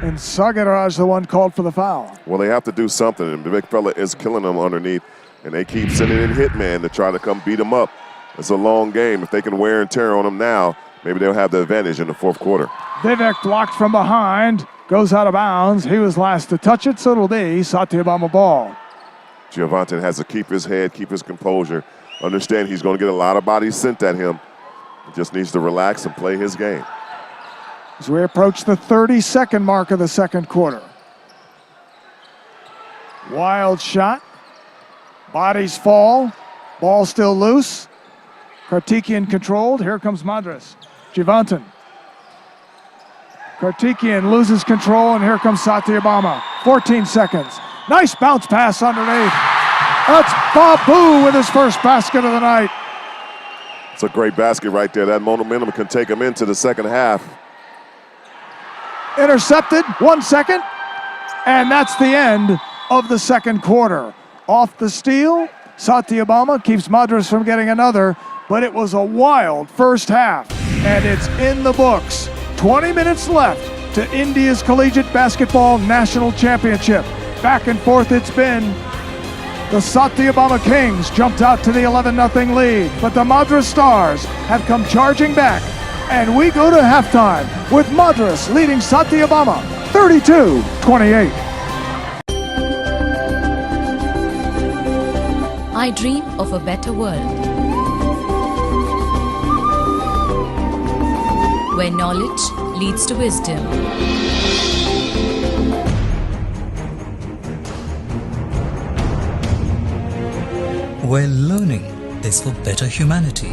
And Sagaraj, the one called for the foul. Well, they have to do something, and the big fella is killing them underneath, and they keep sending in hitman to try to come beat them up. It's a long game. If they can wear and tear on them now, maybe they'll have the advantage in the fourth quarter. Vivek blocked from behind, goes out of bounds. He was last to touch it, so it'll be Sathayabama ball. Jivantan has to keep his head, keep his composure, understand he's going to get a lot of bodies sent at him. He just needs to relax and play his game. As we approach the 30-second mark of the second quarter. Wild shot. Bodies fall. Ball still loose. Karthikeyan controlled. Here comes Madras. Jivantan. Karthikeyan loses control, and here comes Sathayabama. 14 seconds. Nice bounce pass underneath. That's Babu with his first basket of the night. It's a great basket right there. That momentum can take him into the second half. Intercepted, 1 second, and that's the end of the second quarter. Off the steal, Sathayabama keeps Madras from getting another, but it was a wild first half, and it's in the books. 20 minutes left to India's Collegiate Basketball National Championship. Back and forth it's been. The Sathayabama Kings jumped out to the 11-0 lead, but the Madras Stars have come charging back. And we go to halftime with Madras leading Sathayabama 32-28. I dream of a better world where knowledge leads to wisdom. Where learning is for better humanity.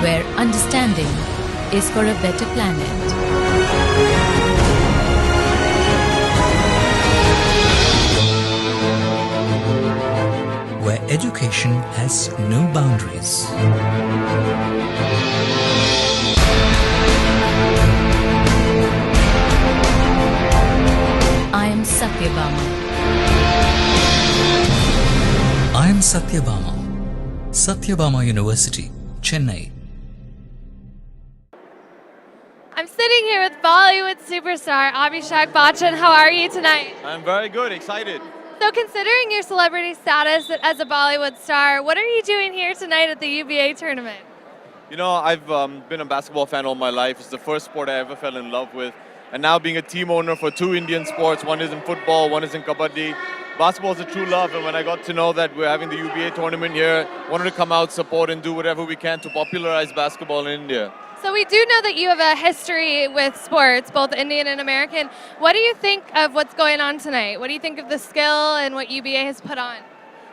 Where understanding is for a better planet. Where education has no boundaries. Sathayabama. I am Sathayabama. Sathayabama University, Chennai. I'm sitting here with Bollywood superstar Abhishek Bachchan. How are you tonight? I'm very good, excited. So considering your celebrity status as a Bollywood star, what are you doing here tonight at the UBA tournament? You know, I've been a basketball fan all my life. It's the first sport I ever fell in love with. And now being a team owner for two Indian sports, one is in football, one is in kabaddi. Basketball is a true love, and when I got to know that we're having the UBA tournament here, wanted to come out, support, and do whatever we can to popularize basketball in India. So we do know that you have a history with sports, both Indian and American. What do you think of what's going on tonight? What do you think of the skill and what UBA has put on?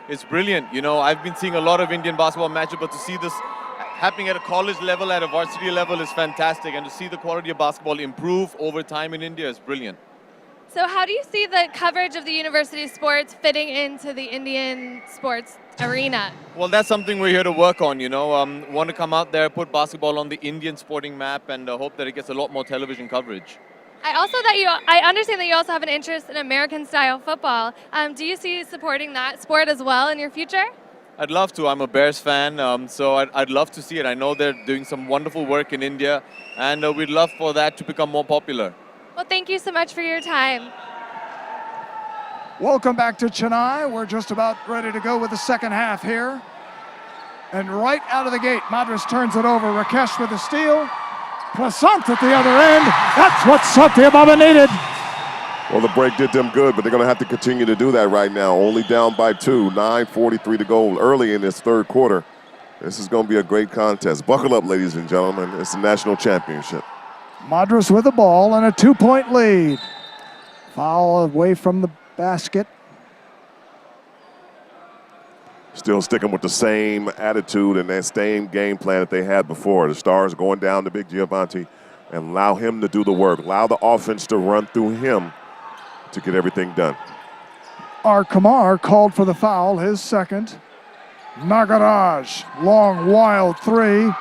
It's brilliant. You know, I've been seeing a lot of Indian basketball matches, but to see this happening at a college level, at a varsity level is fantastic, and to see the quality of basketball improve over time in India is brilliant. So how do you see the coverage of the university sports fitting into the Indian sports arena? Well, that's something we're here to work on, you know. Want to come out there, put basketball on the Indian sporting map, and hope that it gets a lot more television coverage. I understand that you also have an interest in American-style football. Do you see supporting that sport as well in your future? I'd love to. I'm a Bears fan, so I'd love to see it. I know they're doing some wonderful work in India, and we'd love for that to become more popular. Well, thank you so much for your time. Welcome back to Chennai. We're just about ready to go with the second half here. And right out of the gate, Madras turns it over. Rakesh with the steal. Prasant at the other end. That's what Sathayabama needed. Well, the break did them good, but they're going to have to continue to do that right now. Only down by 2, 9:43 to go early in this third quarter. This is going to be a great contest. Buckle up, ladies and gentlemen. It's the national championship. Madras with the ball and a 2-point lead. Foul away from the basket. Still sticking with the same attitude and that same game plan that they had before. The Stars going down to Big Giovanni and allow him to do the work. Allow the offense to run through him to get everything done. Kumar called for the foul, his second. Nagaraj, long, wild three.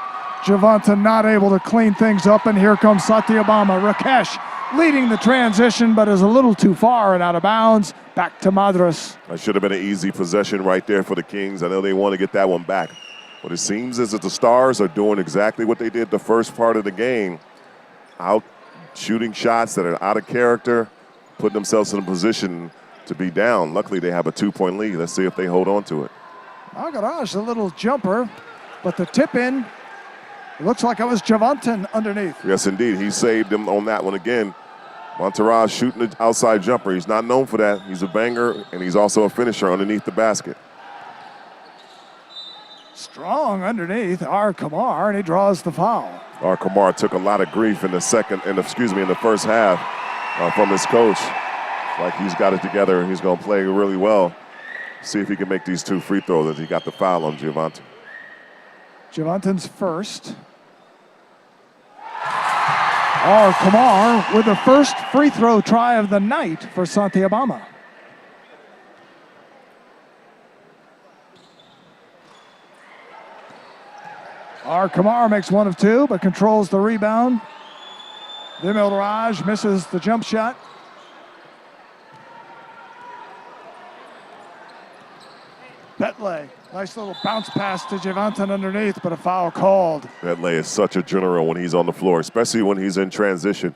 Javanta not able to clean things up, and here comes Sathayabama. Rakesh leading the transition, but is a little too far and out of bounds. Back to Madras. That should have been an easy possession right there for the Kings. I know they want to get that one back. But it seems as if the Stars are doing exactly what they did the first part of the game. Out shooting shots that are out of character, putting themselves in a position to be down. Luckily, they have a 2-point lead. Let's see if they hold on to it. Nagaraj, a little jumper, but the tip in, it looks like it was Javantan underneath. Yes, indeed. He saved him on that one again. Monterraj shooting the outside jumper. He's not known for that. He's a banger, and he's also a finisher underneath the basket. Strong underneath, Kumar, and he draws the foul. Kumar took a lot of grief in the first half from his coach. Like he's got it together. He's going to play really well. See if he can make these 2 free throws as he got the foul on Giovanni. Javantan's first. Kumar with the first free throw try of the night for Sathayabama. Kumar makes 1 of 2, but controls the rebound. Vimal Raj misses the jump shot. Betley, nice little bounce pass to Javantan underneath, but a foul called. Betley is such a general when he's on the floor, especially when he's in transition.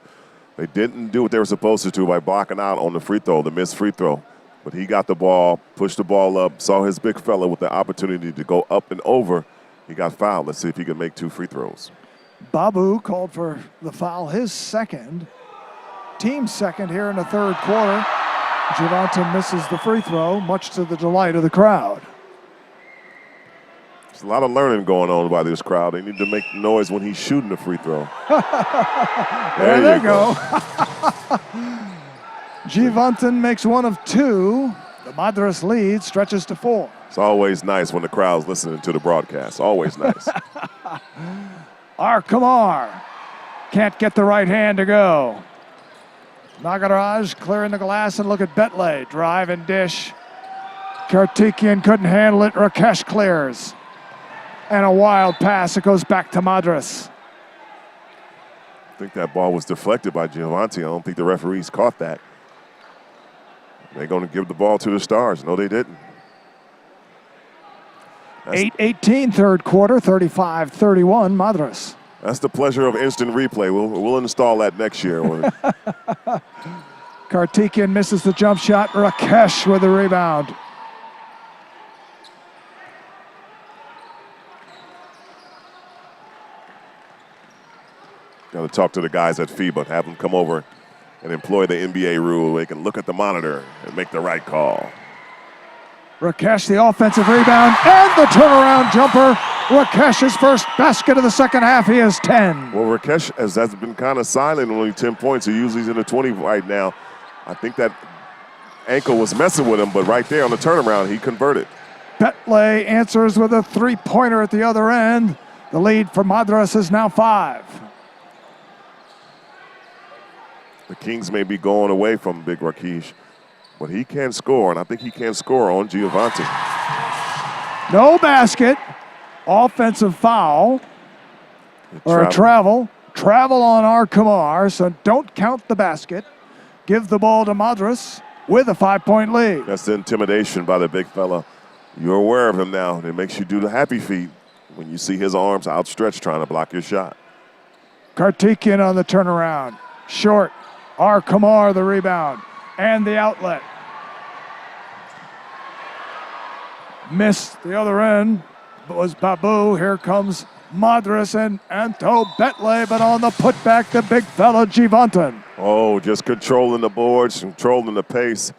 They didn't do what they were supposed to do by blocking out on the free throw, the missed free throw. But he got the ball, pushed the ball up, saw his big fella with the opportunity to go up and over. He got fouled. Let's see if he can make 2 free throws. Babu called for the foul, his second. Team second here in the third quarter. Javantan misses the free throw, much to the delight of the crowd. There's a lot of learning going on by this crowd. They need to make noise when he's shooting the free throw. there they go. Javantan makes 1 of 2. The Madras lead stretches to 4. It's always nice when the crowd's listening to the broadcast. Always nice. Kumar can't get the right hand to go. Nagaraj clearing the glass, and look at Betley. Drive and dish. Kartikian couldn't handle it. Rakesh clears. And a wild pass. It goes back to Madras. I think that ball was deflected by Giovanni. I don't think the referees caught that. They're going to give the ball to the Stars. No, they didn't. 8:18 third quarter, 35-31 Madras. That's the pleasure of instant replay. We'll install that next year. Karthikeyan misses the jump shot. Rakesh with the rebound. Got to talk to the guys at FIBA, have them come over and employ the NBA rule. They can look at the monitor and make the right call. Rakesh, the offensive rebound, and the turnaround jumper. Rakesh's first basket of the second half. He has 10. Well, Rakesh has been kind of silent, only 10 points. He usually is in the 20 right now. I think that ankle was messing with him, but right there on the turnaround, he converted. Betley answers with a three-pointer at the other end. The lead for Madras is now 5. The Kings may be going away from Big Rakesh, but he can score, and I think he can score on Giovanni. No basket. Offensive foul. Or a travel. Travel on R. Kumar, so don't count the basket. Give the ball to Madras with a 5-point lead. That's the intimidation by the big fella. You're aware of him now. It makes you do the happy feet when you see his arms outstretched trying to block your shot. Karthikeyan on the turnaround. Short. R. Kumar the rebound. And the outlet. Missed the other end. It was Babu. Here comes Madras and Anto Betley, but on the putback, the big fella Givantan. Oh, just controlling the boards, controlling the pace.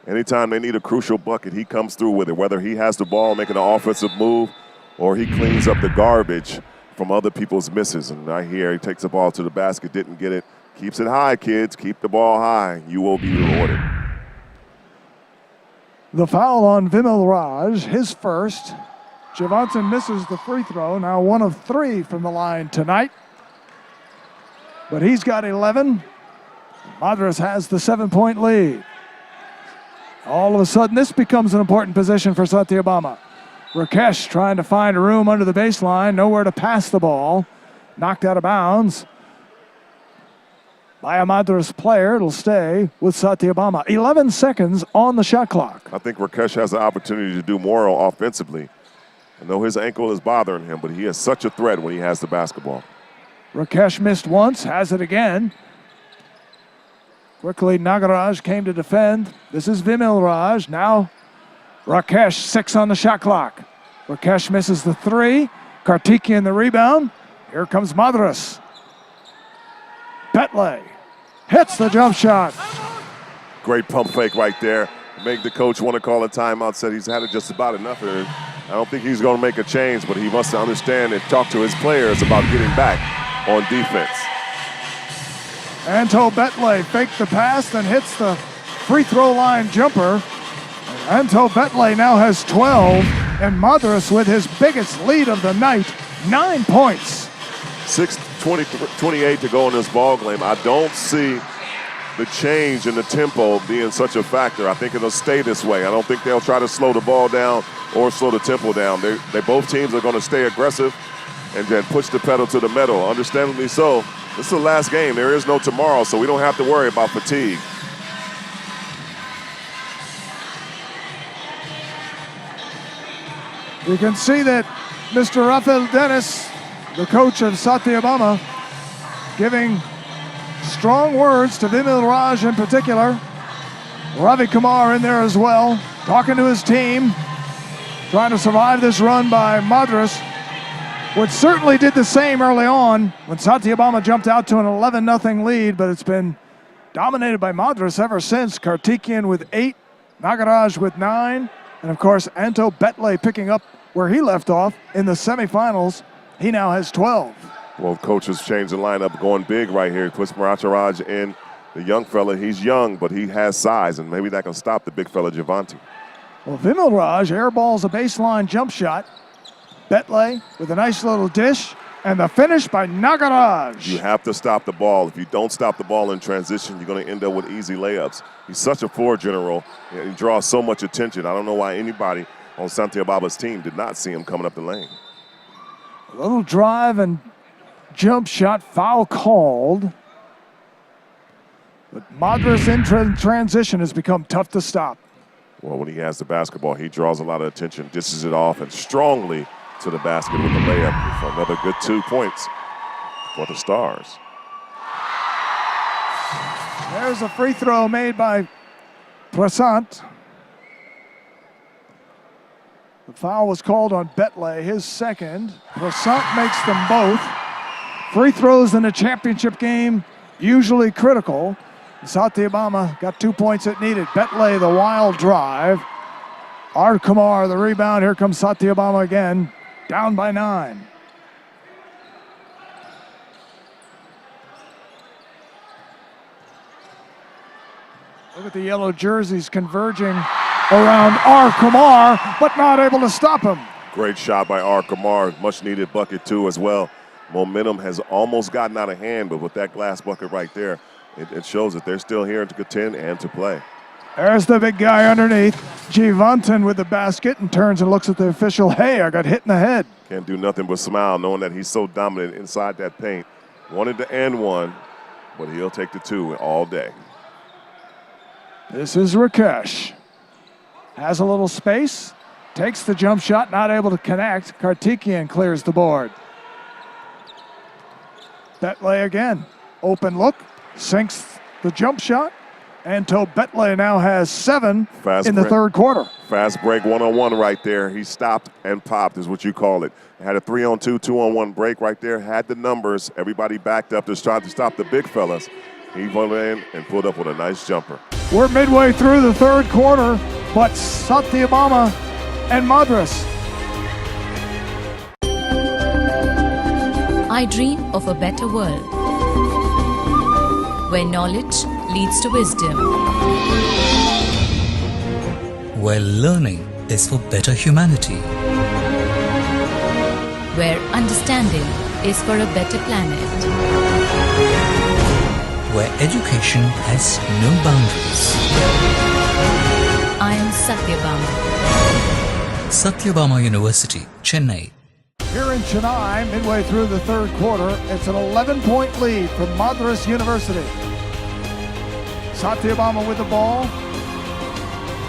Anytime they need a crucial bucket, he comes through with it, whether he has the ball making an offensive move or he cleans up the garbage from other people's misses. And right here, he takes the ball to the basket, didn't get it. Keeps it high, kids. Keep the ball high. You will be rewarded. The foul on Vimal Raj, his first. Givantan misses the free throw, now 1 of 3 from the line tonight. But he's got 11. Madras has the 7-point lead. All of a sudden, this becomes an important position for Sathayabama. Rakesh trying to find a room under the baseline, nowhere to pass the ball. Knocked out of bounds by a Madras player. It'll stay with Sathayabama. 11 seconds on the shot clock. I think Rakesh has the opportunity to do more offensively. I know his ankle is bothering him, but he is such a threat when he has the basketball. Rakesh missed once, has it again. Quickly, Nagaraj came to defend. This is Vimal Raj. Now, Rakesh, 6 on the shot clock. Rakesh misses the 3. Karthikeyan the rebound. Here comes Madras. Betley hits the jump shot. Great pump fake right there. Make the coach want to call a timeout. Said he's had it just about enough. And I don't think he's going to make a change, but he must understand and talk to his players about getting back on defense. Anto Betley faked the pass, then hits the free throw line jumper. Anto Betley now has 12, and Madras with his biggest lead of the night, 9 points. 6:28 to go in this ball game. I don't see the change in the tempo being such a factor. I think it'll stay this way. I don't think they'll try to slow the ball down or slow the tempo down. They both teams are going to stay aggressive and then push the pedal to the metal. Understandably so. This is the last game. There is no tomorrow, so we don't have to worry about fatigue. You can see that Mr. Rafael Dennis, the coach of Sathayabama, giving strong words to Vimal Raj in particular. Ravi Kumar in there as well, talking to his team, trying to survive this run by Madras, which certainly did the same early on when Sathayabama jumped out to an 11-0 lead, but it's been dominated by Madras ever since. Karthikeyan with 8, Nagaraj with 9, and of course Anto Betley picking up where he left off in the semifinals. He now has 12. Well, coach has changed the lineup, going big right here. He puts Maracharaj in. The young fella, he's young, but he has size, and maybe that can stop the big fella Giovanni. Well, Vimal Raj airballs a baseline jump shot. Betley with a nice little dish, and the finish by Nagaraj. You have to stop the ball. If you don't stop the ball in transition, you're going to end up with easy layups. He's such a floor general. He draws so much attention. I don't know why anybody on Sathayabama's team did not see him coming up the lane. A little drive and jump shot, foul called. But Madras in transition has become tough to stop. Well, when he has the basketball, he draws a lot of attention, dishes it off, and strongly to the basket with a layup for another good 2 points for the Stars. There's a free throw made by Prasant. The foul was called on Betley, his second. Prasant makes them both. Free throws in a championship game, usually critical. Sathayabama got 2 points it needed. Betley, the wild drive. Kumar, the rebound. Here comes Sathayabama again, down by 9. Look at the yellow jerseys converging around Kumar, but not able to stop him. Great shot by Kumar. Much needed bucket too as well. Momentum has almost gotten out of hand, but with that glass bucket right there, it shows that they're still here to contend and to play. There's the big guy underneath. Jivantan with the basket and turns and looks at the official. Hey, I got hit in the head. Can't do nothing but smile knowing that he's so dominant inside that paint. Wanted to end one, but he'll take the 2 all day. This is Rakesh. Has a little space, takes the jump shot, not able to connect. Karthikeyan clears the board. Betley again. Open look, sinks the jump shot. And Betley now has 7 in the third quarter. Fast break one-on-one right there. He stopped and popped is what you call it. Had a 3-on-2, 2-on-1 break right there. Had the numbers. Everybody backed up to try to stop the big fellas. He went in and pulled up with a nice jumper. We're midway through the third quarter, but Sathayabama and Madras. I dream of a better world where knowledge leads to wisdom, where learning is for better humanity, where understanding is for a better planet, where education has no boundaries. I am Sathayabama. Sathayabama University, Chennai. Here in Chennai, midway through the third quarter, it's an 11-point lead for Madras University. Sathayabama with the ball.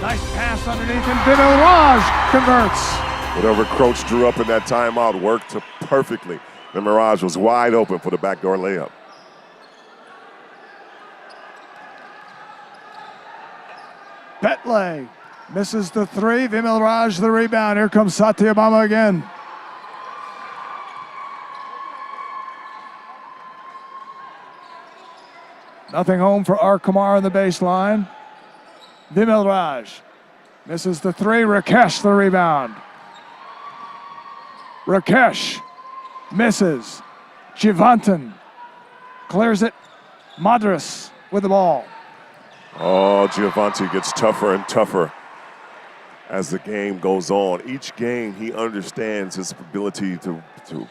Nice pass underneath, and Vimal Raj converts. Whatever Croach drew up in that timeout worked perfectly. The Mirage was wide open for the backdoor layup. Betley misses the 3. Vimal Raj the rebound. Here comes Sathayabama again. Nothing home for Kumar on the baseline. Vimal Raj misses the 3. Rakesh the rebound. Rakesh misses. Jivantan clears it. Madras with the ball. Oh, Giovanni gets tougher and tougher as the game goes on. Each game, he understands his ability to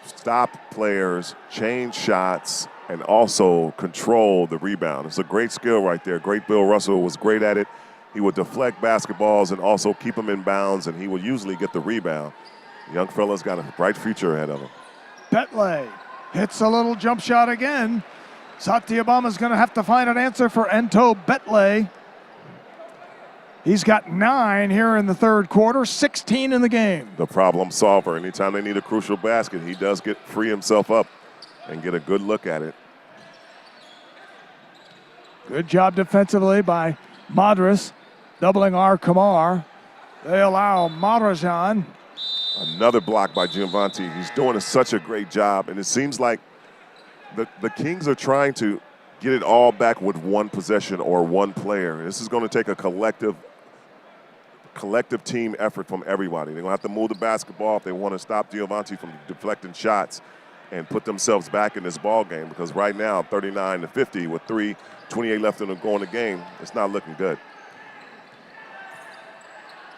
stop players, change shots, and also control the rebound. It's a great skill right there. Great Bill Russell was great at it. He would deflect basketballs and also keep them in bounds, and he would usually get the rebound. The young fella's got a bright future ahead of him. Betley hits a little jump shot again. Sathayabama's going to have to find an answer for Betley. He's got 9 here in the third quarter, 16 in the game. The problem solver. Anytime they need a crucial basket, he does free himself up and get a good look at it. Good job defensively by Madras, doubling Kumar. They allow Madrajan. Another block by Giovanni. He's doing such a great job, and it seems like the Kings are trying to get it all back with one possession or one player. This is going to take a collective team effort from everybody. They're going to have to move the basketball if they want to stop Giovanni from deflecting shots and put themselves back in this ball game, because right now, 39-50 with 3:28 left in the game, it's not looking good.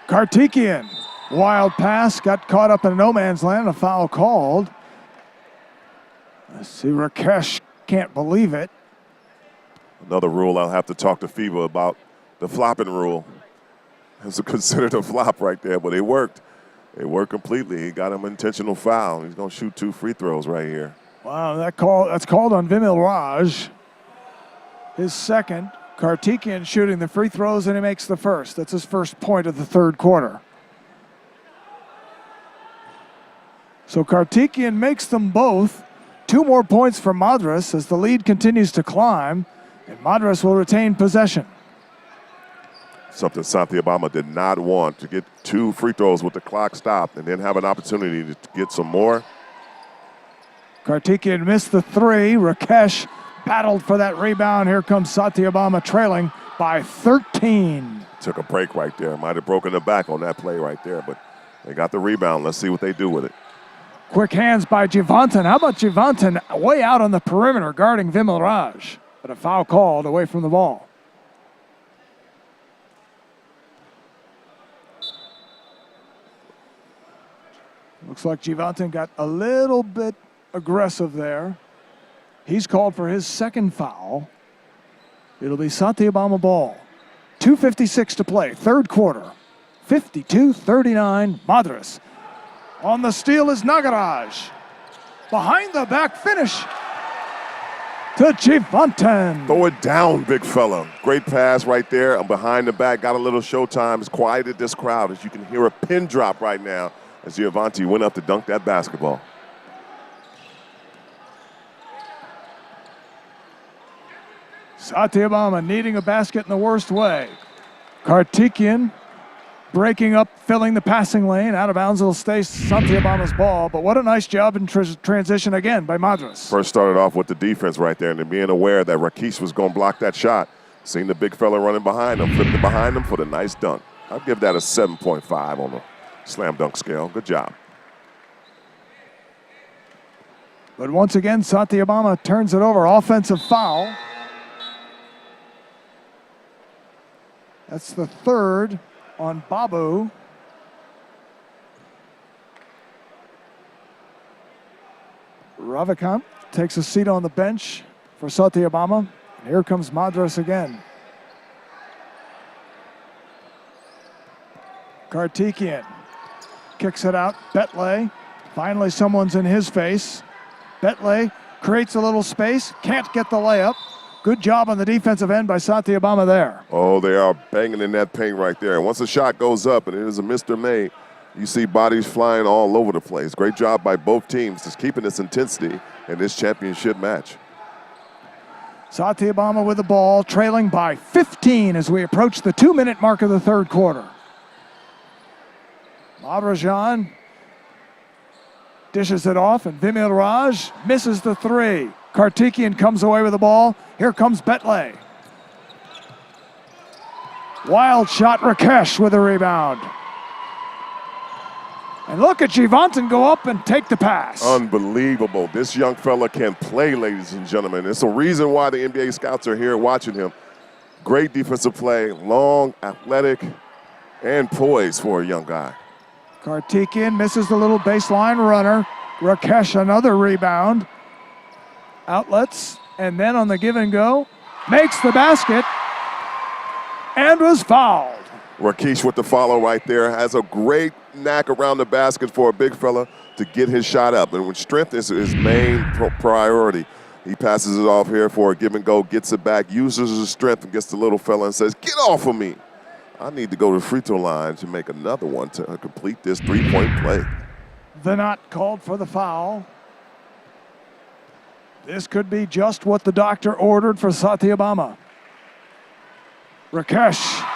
Karthikeyan, wild pass, got caught up in no man's land, a foul called. Let's see, Rakesh can't believe it. Another rule I'll have to talk to FIBA about, the flopping rule. It's considered a flop right there, but it worked. It worked completely. He got him an intentional foul. He's going to shoot 2 free throws right here. Wow, that's called on Vimal Raj. His second. Kartikian shooting the free throws, and he makes the first. That's his first point of the third quarter. So Kartikian makes them both. 2 more points for Madras as the lead continues to climb, and Madras will retain possession. Something Sathayabama did not want, to get 2 free throws with the clock stopped and then have an opportunity to get some more. Kartikian missed the 3. Rakesh battled for that rebound. Here comes Sathayabama trailing by 13. Took a break right there. Might have broken the back on that play right there, but they got the rebound. Let's see what they do with it. Quick hands by Jivantan. How about Jivantan way out on the perimeter guarding Vimal Raj? But a foul called away from the ball. Looks like Jivantan got a little bit aggressive there. He's called for his second foul. It'll be Sathayabama ball. 2:56 to play, third quarter. 52-39, Madras. On the steal is Nagaraj. Behind the back finish to Jivantan. Throw it down, big fella. Great pass right there. And behind the back, got a little showtime. It's quieted this crowd as you can hear a pin drop right now as Giovanni went up to dunk that basketball. Sathayabama needing a basket in the worst way. Kartikian breaking up, filling the passing lane. Out of bounds, it'll stay Sathayabama's ball. But what a nice job in transition again by Madras. First started off with the defense right there and then being aware that Rakesh was going to block that shot. Seen the big fella running behind him, flipped it behind him for the nice dunk. I'll give that a 7.5 on the slam dunk scale. Good job. But once again, Sathayabama turns it over. Offensive foul. That's the third on Babu. Ravikant takes a seat on the bench for Sathayabama. Here comes Madras again. Kartikian kicks it out. Betley. Finally someone's in his face. Betley creates a little space. Can't get the layup. Good job on the defensive end by Sathayabama there. Oh, they are banging in that paint right there. And once the shot goes up and it is a Mr. May, you see bodies flying all over the place. Great job by both teams just keeping this intensity in this championship match. Sathayabama with the ball, trailing by 15 as we approach the 2-minute mark of the third quarter. Madrajan dishes it off, and Vimal Raj misses the 3. Kartikian comes away with the ball. Here comes Betley. Wild shot, Rakesh with a rebound. And look at Jivantan go up and take the pass. Unbelievable. This young fella can play, ladies and gentlemen. It's a reason why the NBA scouts are here watching him. Great defensive play, long, athletic, and poised for a young guy. Kartikian misses the little baseline runner. Rakesh another rebound. Outlets, and then on the give and go, makes the basket and was fouled. Rakesh with the follow right there, has a great knack around the basket for a big fella to get his shot up. And when strength is his main priority, he passes it off here for a give and go, gets it back, uses his strength and gets the little fella and says, "Get off of me. I need to go to the free throw line to make another one to complete this three-point play." Venat called for the foul. This could be just what the doctor ordered for Sathayabama. Rakesh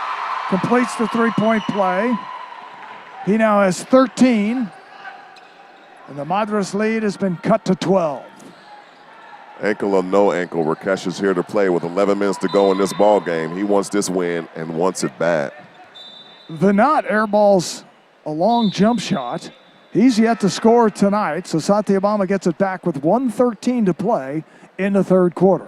completes the three-point play. He now has 13, and the Madras lead has been cut to 12. Ankle or no ankle, Rakesh is here to play with 11 minutes to go in this ball game. He wants this win and wants it bad. Venat airballs a long jump shot. He's yet to score tonight, so Sathayabama gets it back with 1:13 to play in the third quarter.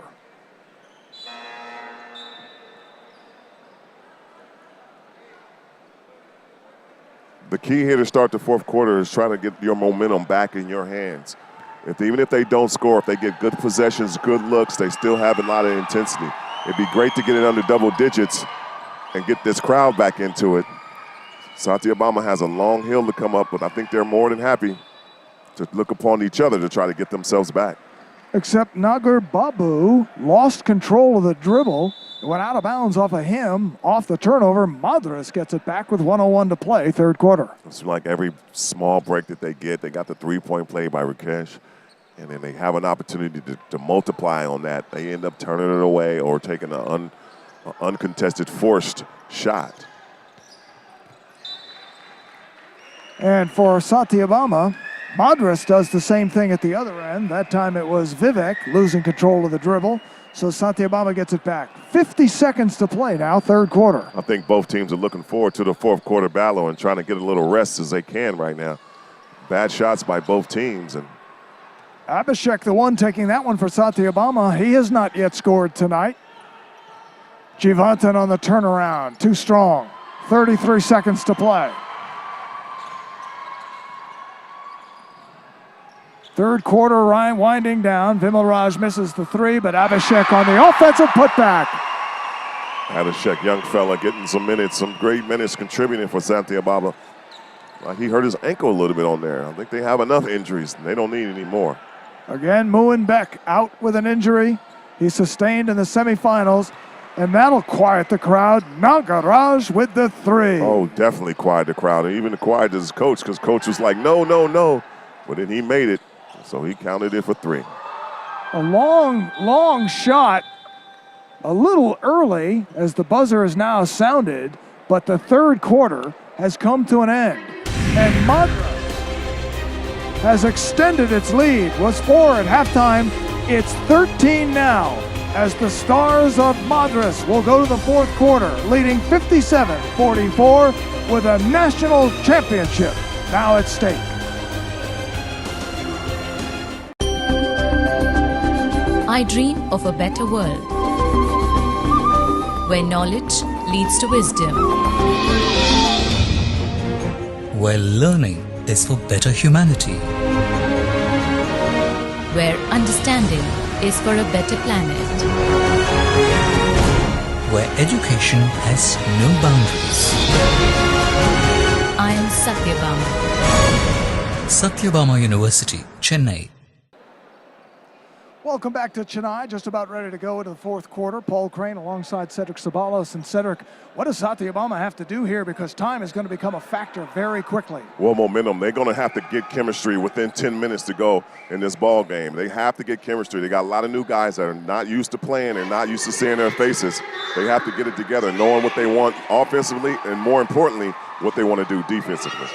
The key here to start the fourth quarter is trying to get your momentum back in your hands. Even if they don't score, if they get good possessions, good looks, they still have a lot of intensity. It'd be great to get it under double digits and get this crowd back into it. Sathayabama has a long hill to come up, but I think they're more than happy to look upon each other to try to get themselves back. Except Nagar Babu lost control of the dribble, It went out of bounds off of him, off the turnover. Madras gets it back with 1:01 to play, third quarter. It's like every small break that they get, they got the three-point play by Rakesh, and then they have an opportunity to multiply on that. They end up turning it away or taking an uncontested forced shot. And for Sathayabama, Madras does the same thing at the other end. That time it was Vivek losing control of the dribble. So Sathayabama gets it back. 50 seconds to play now, third quarter. I think both teams are looking forward to the fourth quarter battle and trying to get a little rest as they can right now. Bad shots by both teams. And Abhishek, the one taking that one for Sathayabama. He has not yet scored tonight. Jivantan on the turnaround, too strong. 33 seconds to play. Third quarter winding down. Vimalraj misses the three, but Abhishek on the offensive putback. Abhishek, young fella, getting some minutes, some great minutes contributing for Sathayabama. He hurt his ankle a little bit on there. I think they have enough injuries. They don't need any more. Again, Moen Beck out with an injury. He sustained in the semifinals, and that'll quiet the crowd. Nagaraj with the three. Oh, definitely quiet the crowd. And even quiet his coach, because coach was like, no, no, no. But then he made it. So he counted it for three. A long shot, a little early as the buzzer is now sounded, but the third quarter has come to an end. And Madras has extended its lead. Was 4 at halftime. It's 13 now as the Stars of Madras will go to the fourth quarter, leading 57-44 with a national championship now at stake. I dream of a better world where knowledge leads to wisdom, where learning is for better humanity, where understanding is for a better planet, where education has no boundaries. I am Sathayabama. Sathayabama University, Chennai. Welcome back to Chennai, just about ready to go into the fourth quarter. Paul Crane alongside Cedric Sabalos. And Cedric, what does Sathayabama have to do here? Because time is going to become a factor very quickly. Well, momentum. They're going to have to get chemistry within 10 minutes to go in this ball game. They have to get chemistry. They got a lot of new guys that are not used to playing and not used to seeing their faces. They have to get it together, knowing what they want offensively and, more importantly, what they want to do defensively.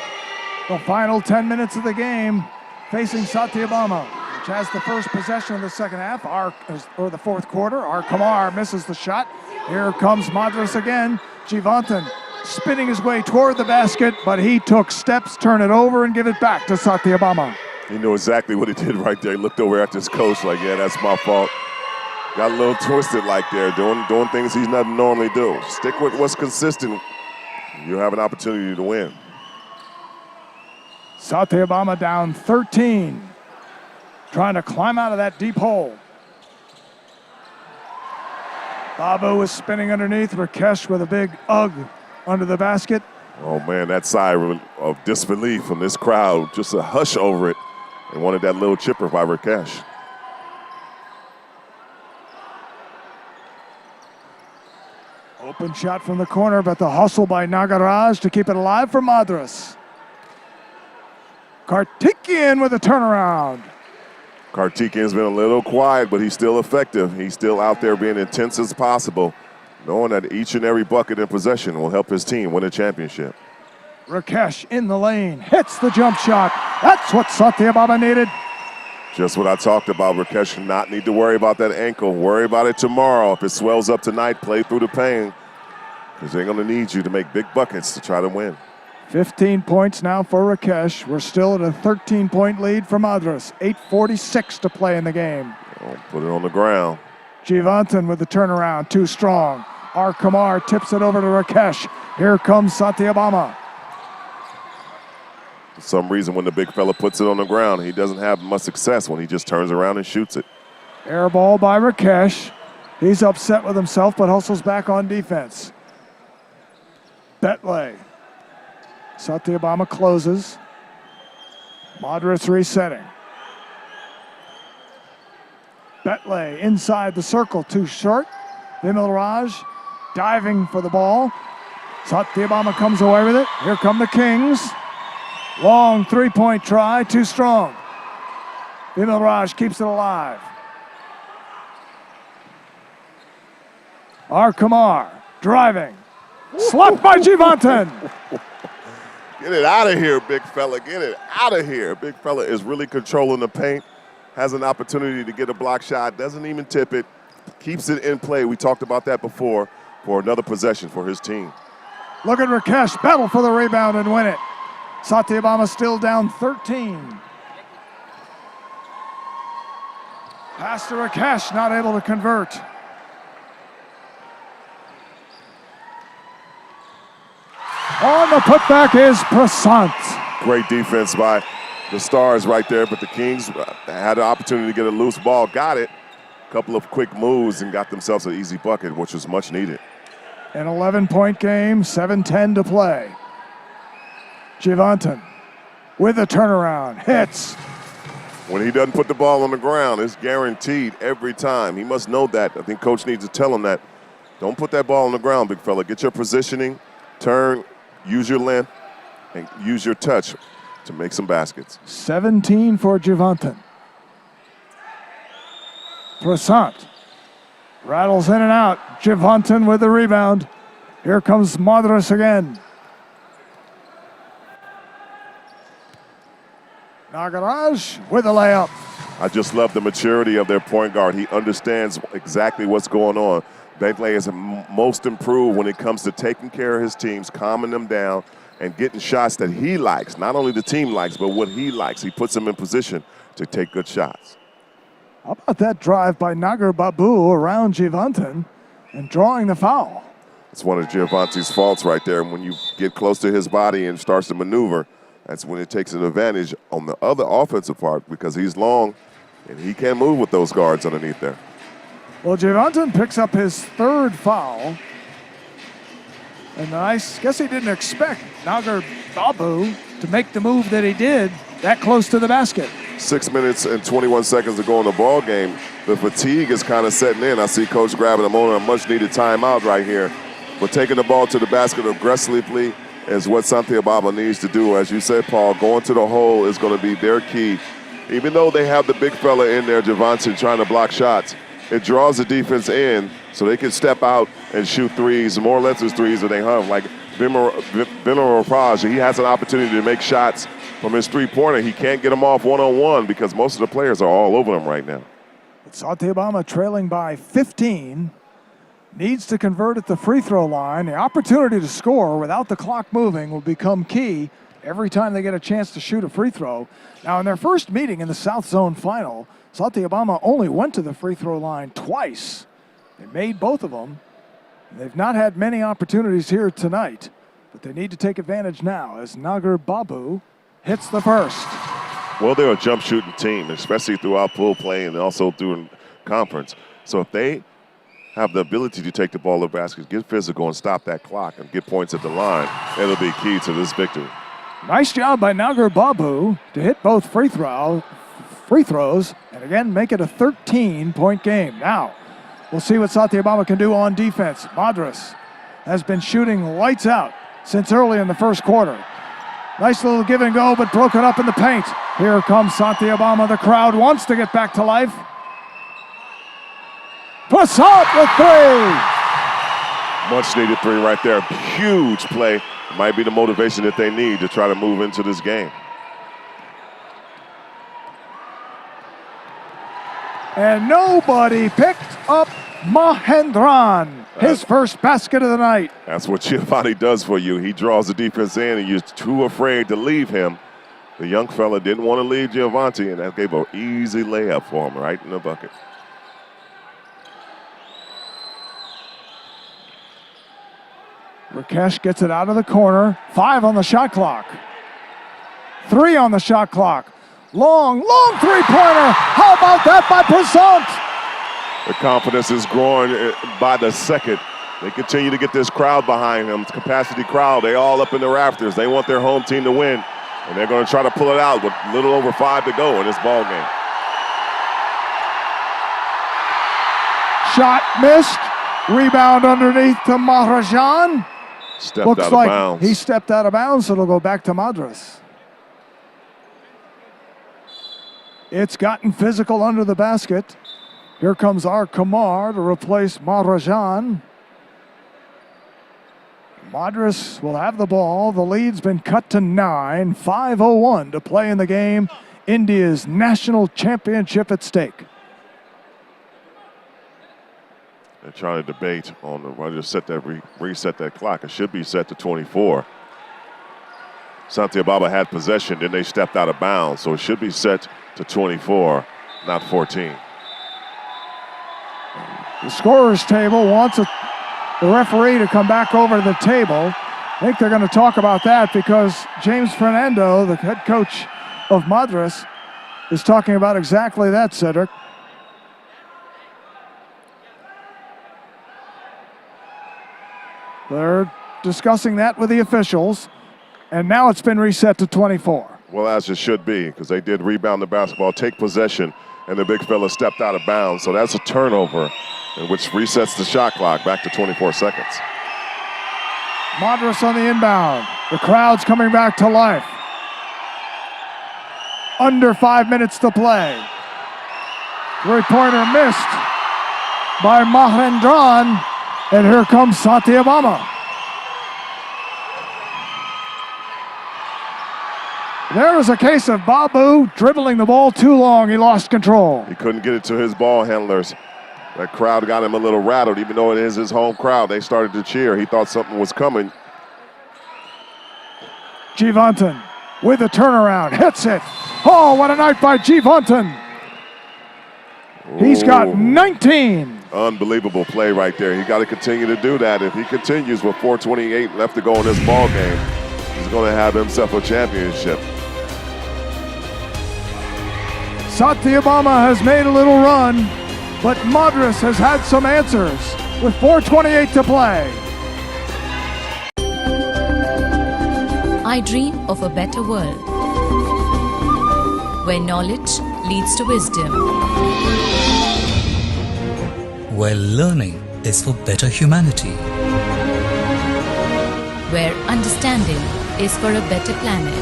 The final 10 minutes of the game facing Sathayabama, which has the first possession of the second half, or the fourth quarter. Kamar misses the shot. Here comes Madras again. Jivantan spinning his way toward the basket, but he took steps, turn it over, and give it back to Sathayabama. He knew exactly what he did right there. He looked over at his coach like, yeah, that's my fault. Got a little twisted like there, doing things he's not normally do. Stick with what's consistent. You'll have an opportunity to win. Sathayabama down 13. Trying to climb out of that deep hole. Babu is spinning underneath. Rakesh with a big ugh under the basket. Oh, man, that sigh of disbelief from this crowd. Just a hush over it. They wanted that little chipper by Rakesh. Open shot from the corner, but the hustle by Nagaraj to keep it alive for Madras. Kartikian with a turnaround. Kartikian's been a little quiet, but he's still effective. He's still out there being intense as possible, knowing that each and every bucket in possession will help his team win a championship. Rakesh in the lane, hits the jump shot. That's what Sathayabama needed. Just what I talked about. Rakesh should not need to worry about that ankle. Worry about it tomorrow. If it swells up tonight, play through the pain, because they're going to need you to make big buckets to try to win. 15 points now for Rakesh. We're still at a 13-point lead for Madras. 8:46 to play in the game. Oh, put it on the ground. Jivantan with the turnaround, too strong. Kamar tips it over to Rakesh. Here comes Sathayabama. For some reason, when the big fella puts it on the ground, he doesn't have much success when he just turns around and shoots it. Air ball by Rakesh. He's upset with himself, but hustles back on defense. Betley. Sathayabama closes. Madras resetting. Betley inside the circle, too short. Vimal Raj diving for the ball. Sathayabama comes away with it. Here come the Kings. Long three-point try, too strong. Vimal Raj keeps it alive. R. Kumar driving. Slapped by Jivantan. Get it out of here, big fella. Get it out of here. Big fella is really controlling the paint. Has an opportunity to get a block shot. Doesn't even tip it. Keeps it in play. We talked about that before for another possession for his team. Look at Rakesh battle for the rebound and win it. Sathayabama still down 13. Pass to Rakesh, not able to convert. On the putback is Prasant. Great defense by the Stars right there, but the Kings had an opportunity to get a loose ball, got it. A couple of quick moves and got themselves an easy bucket, which was much needed. An 11-point game, 7:10 to play. Jivantan with a turnaround, hits. When he doesn't put the ball on the ground, it's guaranteed every time. He must know that. I think coach needs to tell him that. Don't put that ball on the ground, big fella. Get your positioning, turn, use your length, and use your touch to make some baskets. 17 for Jivantan. Prasant rattles in and out. Jivantan with the rebound. Here comes Madras again. Nagaraj with a layup. I just love the maturity of their point guard. He understands exactly what's going on. Bentley is most improved when it comes to taking care of his teams, calming them down, and getting shots that he likes. Not only the team likes, but what he likes. He puts them in position to take good shots. How about that drive by Nagar Babu around Jivantan and drawing the foul? It's one of Giovanni's faults right there. When you get close to his body and starts to maneuver, that's when it takes an advantage on the other offensive part because he's long and he can't move with those guards underneath there. Well, Jivantan picks up his third foul. And I guess he didn't expect Nagar Babu to make the move that he did that close to the basket. 6 minutes and 21 seconds to go in the ball game. The fatigue is kind of setting in. I see Coach grabbing him on a much-needed timeout right here. But taking the ball to the basket aggressively is what Sathayabama needs to do. As you said, Paul, going to the hole is going to be their key. Even though they have the big fella in there, Jivantan, trying to block shots, it draws the defense in so they can step out and shoot threes, more or less as threes than they hum. Like Vimal Raj, he has an opportunity to make shots from his three-pointer. He can't get them off one-on-one because most of the players are all over him right now. Sathayabama trailing by 15. Needs to convert at the free throw line. The opportunity to score without the clock moving will become key every time they get a chance to shoot a free throw. Now, in their first meeting in the South Zone Final, Sathayabama only went to the free throw line twice. They made both of them. They've not had many opportunities here tonight, but they need to take advantage now as Nagar Babu hits the first. Well, they're a jump shooting team, especially throughout pool play and also during conference. So if they have the ability to take the ball to the basket, get physical and stop that clock and get points at the line, it'll be key to this victory. Nice job by Nagar Babu to hit both free throws and again make it a 13-point game. Now, we'll see what Sathayabama can do on defense. Madras has been shooting lights out since early in the first quarter. Nice little give and go, but broken up in the paint. Here comes Sathayabama. The crowd wants to get back to life. Prasant with three. Much needed three right there. Huge play. Might be the motivation that they need to try to move into this game. And nobody picked up Mahendran. His first basket of the night. That's what Giovanni does for you. He draws the defense in and you're too afraid to leave him. The young fella didn't want to leave Giovanni, and that gave an easy layup for him right in the bucket. Rakesh gets it out of the corner. 5 on the shot clock. 3 on the shot clock. Long three-pointer. How about that by Prasant? The confidence is growing by the second. They continue to get this crowd behind them, capacity crowd. They all up in the rafters. They want their home team to win, and they're going to try to pull it out with a little over 5 to go in this ball game. Shot missed. Rebound underneath to Maharajan. Stepped Looks out of like bounds. he stepped out of bounds, so it'll go back to Madras. It's gotten physical under the basket. Here comes our Kumar to replace Maharajan. Madras will have the ball. The lead's been cut to 9. 5:01 to play in the game. India's national championship at stake. They're trying to debate on the why just reset that clock. It should be set to 24. Sathayabama had possession, then they stepped out of bounds, so it should be set to 24, not 14. The scorer's table wants the referee to come back over to the table. I think they're going to talk about that because James Fernando, the head coach of Madras, is talking about exactly that, Cedric. They're discussing that with the officials, and now it's been reset to 24. Well, as it should be, because they did rebound the basketball, take possession, and the big fella stepped out of bounds. So that's a turnover, which resets the shot clock back to 24 seconds. Madras on the inbound. The crowd's coming back to life. Under 5 minutes to play. Three-pointer missed by Mahendran, and here comes Sathayabama. There was a case of Babu dribbling the ball too long. He lost control. He couldn't get it to his ball handlers. That crowd got him a little rattled, even though it is his home crowd. They started to cheer. He thought something was coming. Jivantan with a turnaround, hits it. Oh, what a night by Jivantan. He's got 19. Unbelievable play right there. He got to continue to do that. If he continues with 4:28 left to go in this ball game, he's going to have himself a championship. Sathayabama has made a little run, but Madras has had some answers with 4:28 to play. I dream of a better world where knowledge leads to wisdom, where learning is for better humanity, where understanding is for a better planet.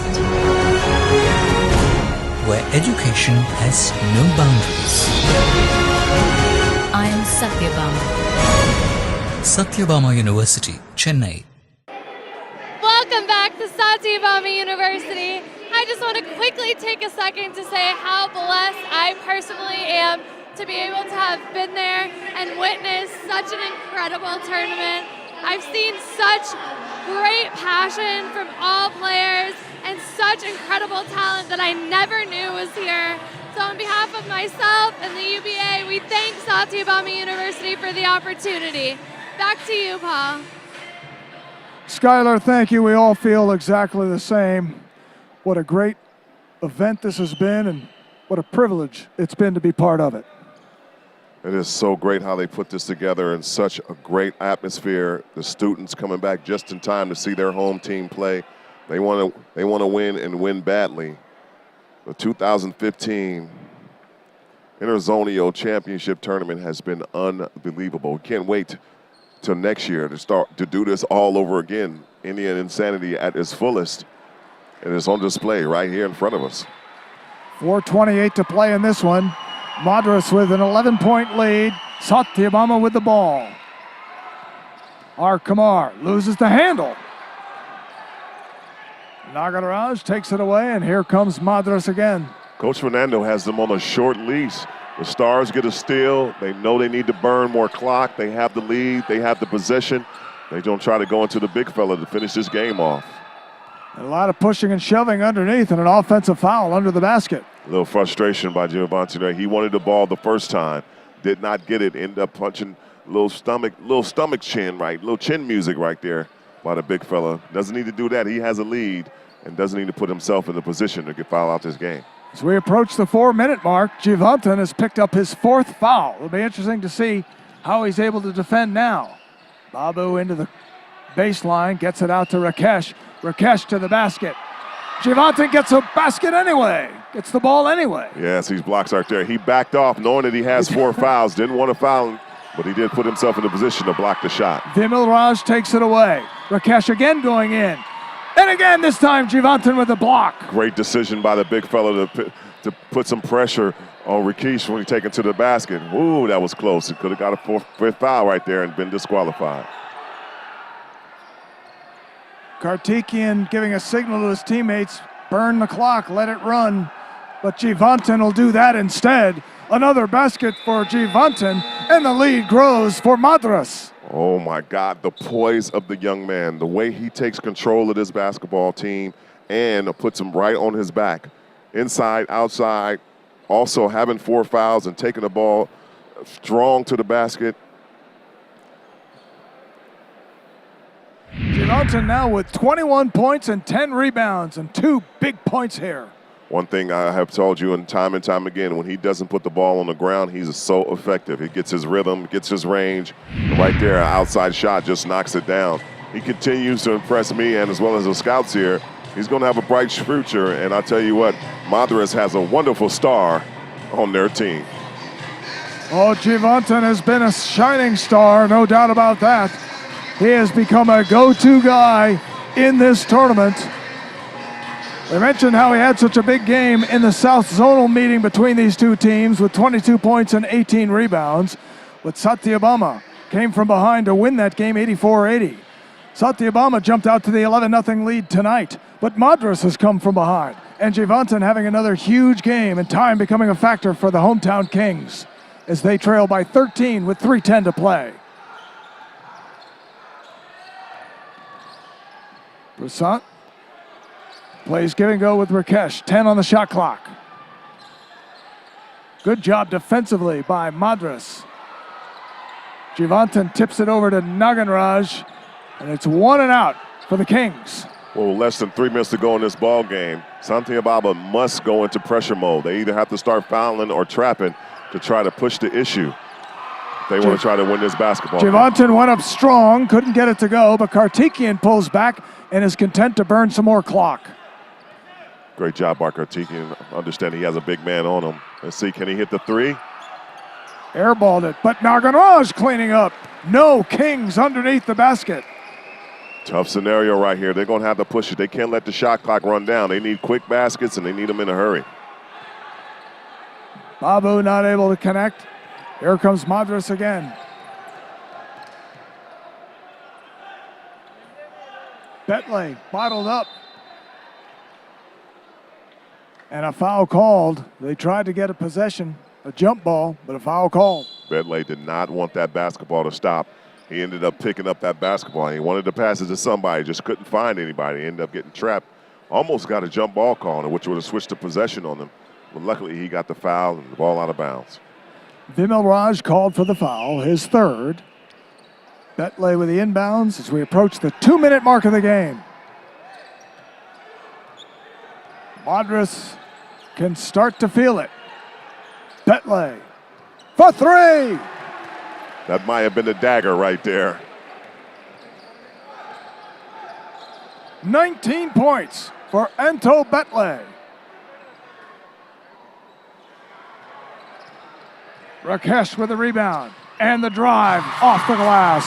where education has no boundaries. I am Sathayabama. Sathayabama University, Chennai. Welcome back to Sathayabama University. I just want to quickly take a second to say how blessed I personally am to be able to have been there and witness such an incredible tournament. I've seen such great passion from all players and such incredible talent that I never knew was here. So on behalf of myself and the UBA, we thank Sathayabama University for the opportunity. Back to you, Paul. Skylar, thank you. We all feel exactly the same. What a great event this has been, and what a privilege it's been to be part of it. It is so great how they put this together in such a great atmosphere. The students coming back just in time to see their home team play. They want to win and win badly. The 2015 Interzonal Championship Tournament has been unbelievable. We can't wait till next year to do this all over again. Indian insanity at its fullest. And it's on display right here in front of us. 4:28 to play in this one. Madras with an 11-point lead. Sathayabama with the ball. R. Kumar loses the handle. Nagaraj takes it away, and here comes Madras again. Coach Fernando has them on a short leash. The Stars get a steal. They know they need to burn more clock. They have the lead. They have the possession. They don't try to go into the big fella to finish this game off. And a lot of pushing and shoving underneath, and an offensive foul under the basket. A little frustration by Giovanni there. He wanted the ball the first time, did not get it, ended up punching little stomach chin, right? Little chin music right there by the big fella. Doesn't need to do that. He has a lead and doesn't need to put himself in the position to get foul out this game. As we approach the 4-minute mark, Jivantan has picked up his 4th foul. It'll be interesting to see how he's able to defend now. Babu into the baseline, gets it out to Rakesh. Rakesh to the basket. Jivantan gets a basket anyway. Gets the ball anyway. Yes, these blocks right there. He backed off knowing that he has 4 fouls. Didn't want to foul him. but he did put himself in a position to block the shot. Vimal Raj takes it away. Rakesh again going in. And again, this time, Jivantan with the block. Great decision by the big fella to put some pressure on Rakesh when he taken to the basket. Ooh, that was close. He could have got a fifth foul right there and been disqualified. Karthikeyan giving a signal to his teammates, burn the clock, let it run. But Jivantan will do that instead. Another basket for Jivantan, and the lead grows for Madras. Oh my God, the poise of the young man, the way he takes control of this basketball team and puts him right on his back. Inside, outside, also having 4 fouls and taking the ball strong to the basket. Jivantan now with 21 points and 10 rebounds and 2 big points here. One thing I have told you and time again, when he doesn't put the ball on the ground, he's so effective. He gets his rhythm, gets his range. Right there, an outside shot just knocks it down. He continues to impress me and as well as the scouts here. He's going to have a bright future, and I tell you what, Madras has a wonderful star on their team. Oh, Jivantan has been a shining star, no doubt about that. He has become a go-to guy in this tournament. We mentioned how he had such a big game in the South Zonal meeting between these two teams with 22 points and 18 rebounds. But Sathayabama came from behind to win that game 84-80. Sathayabama jumped out to the 11-0 lead tonight, but Madras has come from behind. And Jivantan having another huge game and time becoming a factor for the hometown Kings as they trail by 13 with 3:10 to play. Prasant plays give and go with Rakesh, 10 on the shot clock. Good job defensively by Madras. Jivantan tips it over to Naganraj, and it's 1 and out for the Kings. Well, less than 3 minutes to go in this ball game. Sathayabama must go into pressure mode. They either have to start fouling or trapping to try to push the issue. They want to try to win this basketball game. Jivantan went up strong, couldn't get it to go, but Karthikeyan pulls back and is content to burn some more clock. Great job by Karthikeyan. Understand he has a big man on him. Let's see, can he hit the 3? Airballed it, but Naganraj cleaning up. No Kings underneath the basket. Tough scenario right here. They're going to have to push it. They can't let the shot clock run down. They need quick baskets, and they need them in a hurry. Babu not able to connect. Here comes Madras again. Betley bottled up. And a foul called. They tried to get a possession, a jump ball, but a foul called. Betley did not want that basketball to stop. He ended up picking up that basketball. He wanted to pass it to somebody, just couldn't find anybody. He ended up getting trapped. Almost got a jump ball call on him, which would have switched the possession on them. But luckily, he got the foul and the ball out of bounds. Vimal Raj called for the foul, his third. Betley with the inbounds as we approach the 2-minute mark of the game. Madras can start to feel it. Betley for 3. That might have been the dagger right there. 19 points for Anto Betley. Rakesh with the rebound and the drive off the glass.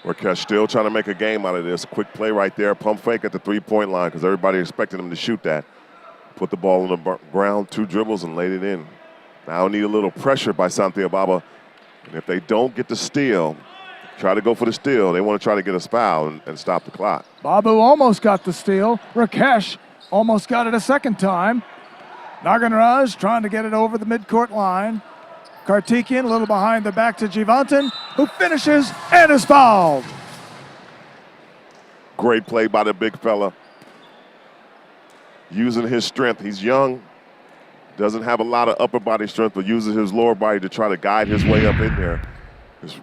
Rakesh still trying to make a game out of this. Quick play right there. Pump fake at the 3-point line because everybody expected him to shoot that. Put the ball on the ground, 2 dribbles, and laid it in. Now need a little pressure by Sathayabama. And if they don't get the steal, try to go for the steal. They want to try to get a foul and stop the clock. Babu almost got the steal. Rakesh almost got it a second time. Naganraj trying to get it over the midcourt line. Karthikeyan a little behind the back to Jivantan, who finishes and is fouled. Great play by the big fella. Using his strength. He's young, doesn't have a lot of upper body strength, but uses his lower body to try to guide his way up in there.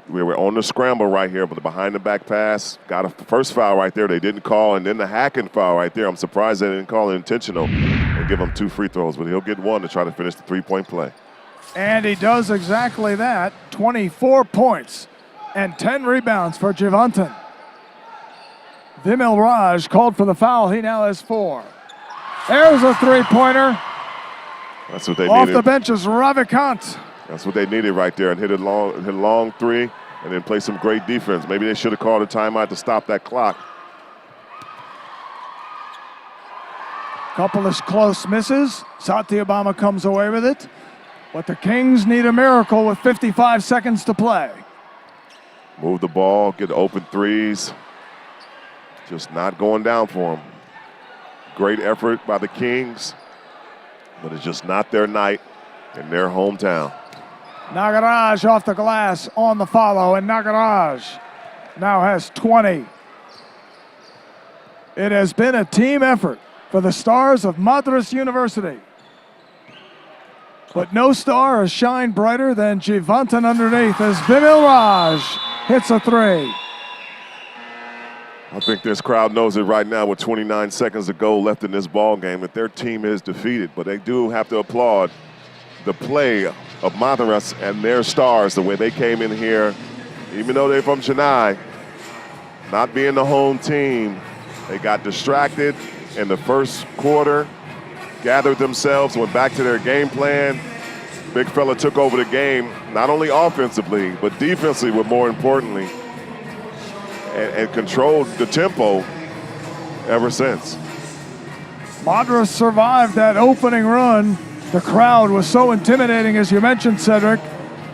We were on the scramble right here, but the behind the back pass, got a first foul right there they didn't call, and then the hacking foul right there. I'm surprised they didn't call it intentional and give him 2 free throws, but he'll get 1 to try to finish the 3-point play. And he does exactly that. 24 points and 10 rebounds for Jivantan. Vimal Raj called for the foul. He now has 4. There's a 3-pointer. That's what they Off needed. the bench is Ravikant. That's what they needed right there, and hit a long three, and then play some great defense. Maybe they should have called a timeout to stop that clock. Couple of close misses. Sathayabama comes away with it. But the Kings need a miracle with 55 seconds to play. Move the ball, get open threes. Just not going down for them. Great effort by the Kings, but it's just not their night in their hometown. Nagaraj off the glass on the follow, and Nagaraj now has 20. It has been a team effort for the Stars of Madras University. But no star has shined brighter than Jivantan underneath as Vimil Raj hits a three. I think this crowd knows it right now with 29 seconds to go left in this ball game that their team is defeated, but they do have to applaud the play of Madras and their stars, the way they came in here, even though they're from Chennai, not being the home team. They got distracted in the first quarter, gathered themselves, went back to their game plan. Big fella took over the game, not only offensively, but defensively, but more importantly, and controlled the tempo ever since. Madras survived that opening run. The crowd was so intimidating, as you mentioned, Cedric.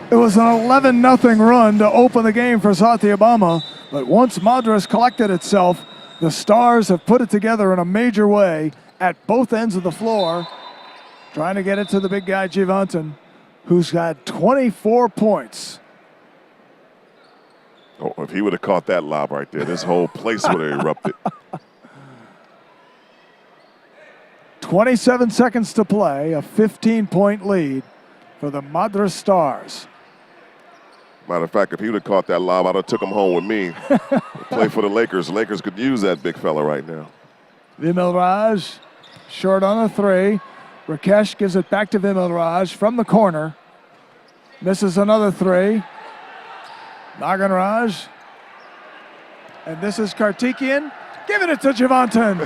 It was an 11-0 run to open the game for Sathayabama, but once Madras collected itself, the Stars have put it together in a major way at both ends of the floor, trying to get it to the big guy, Jivantan, who's got 24 points. Oh, if he would have caught that lob right there, this whole place would have erupted. 27 seconds to play, a 15-point lead for the Madras Stars. Matter of fact, if he would have caught that lob, I'd have took him home with me. Play for the Lakers. The Lakers could use that big fella right now. Vimil Raj, short on a three. Rakesh gives it back to Vimil Raj from the corner. Misses another three. Nagaraj. And this is Karthikeyan. Giving it to Jivantan.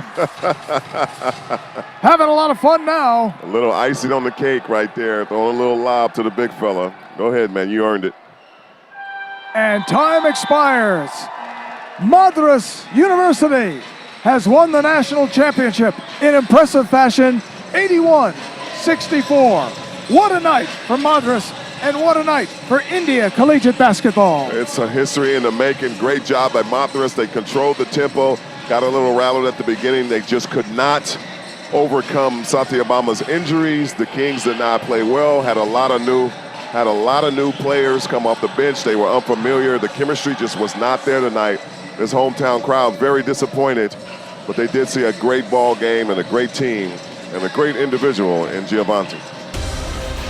Having a lot of fun now. A little icing on the cake right there. Throwing a little lob to the big fella. Go ahead, man. You earned it. And time expires. Madras University has won the national championship in impressive fashion, 81-64. What a night for Madras, and what a night for India collegiate basketball. It's a history in the making. Great job by Madras. They controlled the tempo, got a little rattled at the beginning. They just could not overcome Sathayabama's injuries. The Kings did not play well, had a lot of new players come off the bench. They were unfamiliar. The chemistry just was not there tonight. This hometown crowd very disappointed, but they did see a great ball game and a great team and a great individual in Giovanni.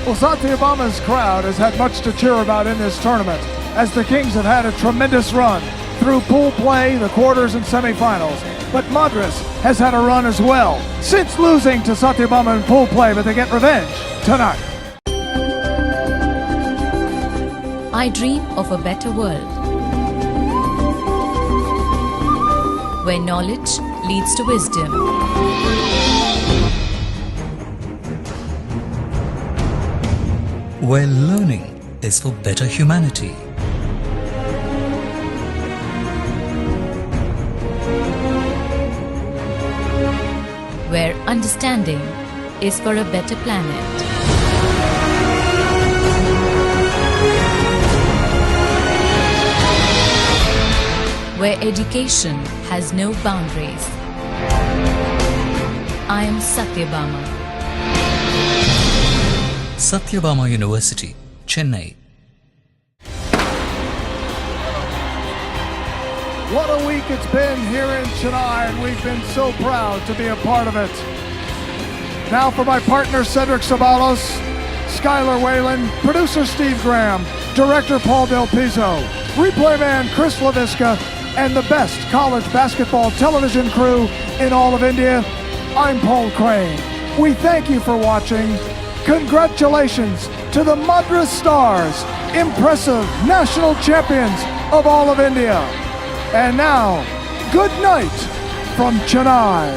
Well, Sathayabama's crowd has had much to cheer about in this tournament, as the Kings have had a tremendous run through pool play, the quarters and semifinals. But Madras has had a run as well since losing to Sathayabama in pool play, but they get revenge tonight. I dream of a better world, where knowledge leads to wisdom, where learning is for better humanity, where understanding is for a better planet. Where education has no boundaries. I am Sathayabama. Sathayabama University, Chennai. What a week it's been here in Chennai, and we've been so proud to be a part of it. Now for my partner Cedric Sabalos, Skylar Whalen, producer Steve Graham, director Paul Del Pizzo, replay man Chris LaVisca, and the best college basketball television crew in all of India, I'm Paul Crane. We thank you for watching. Congratulations to the Madras Stars, impressive national champions of all of India. And now, good night from Chennai.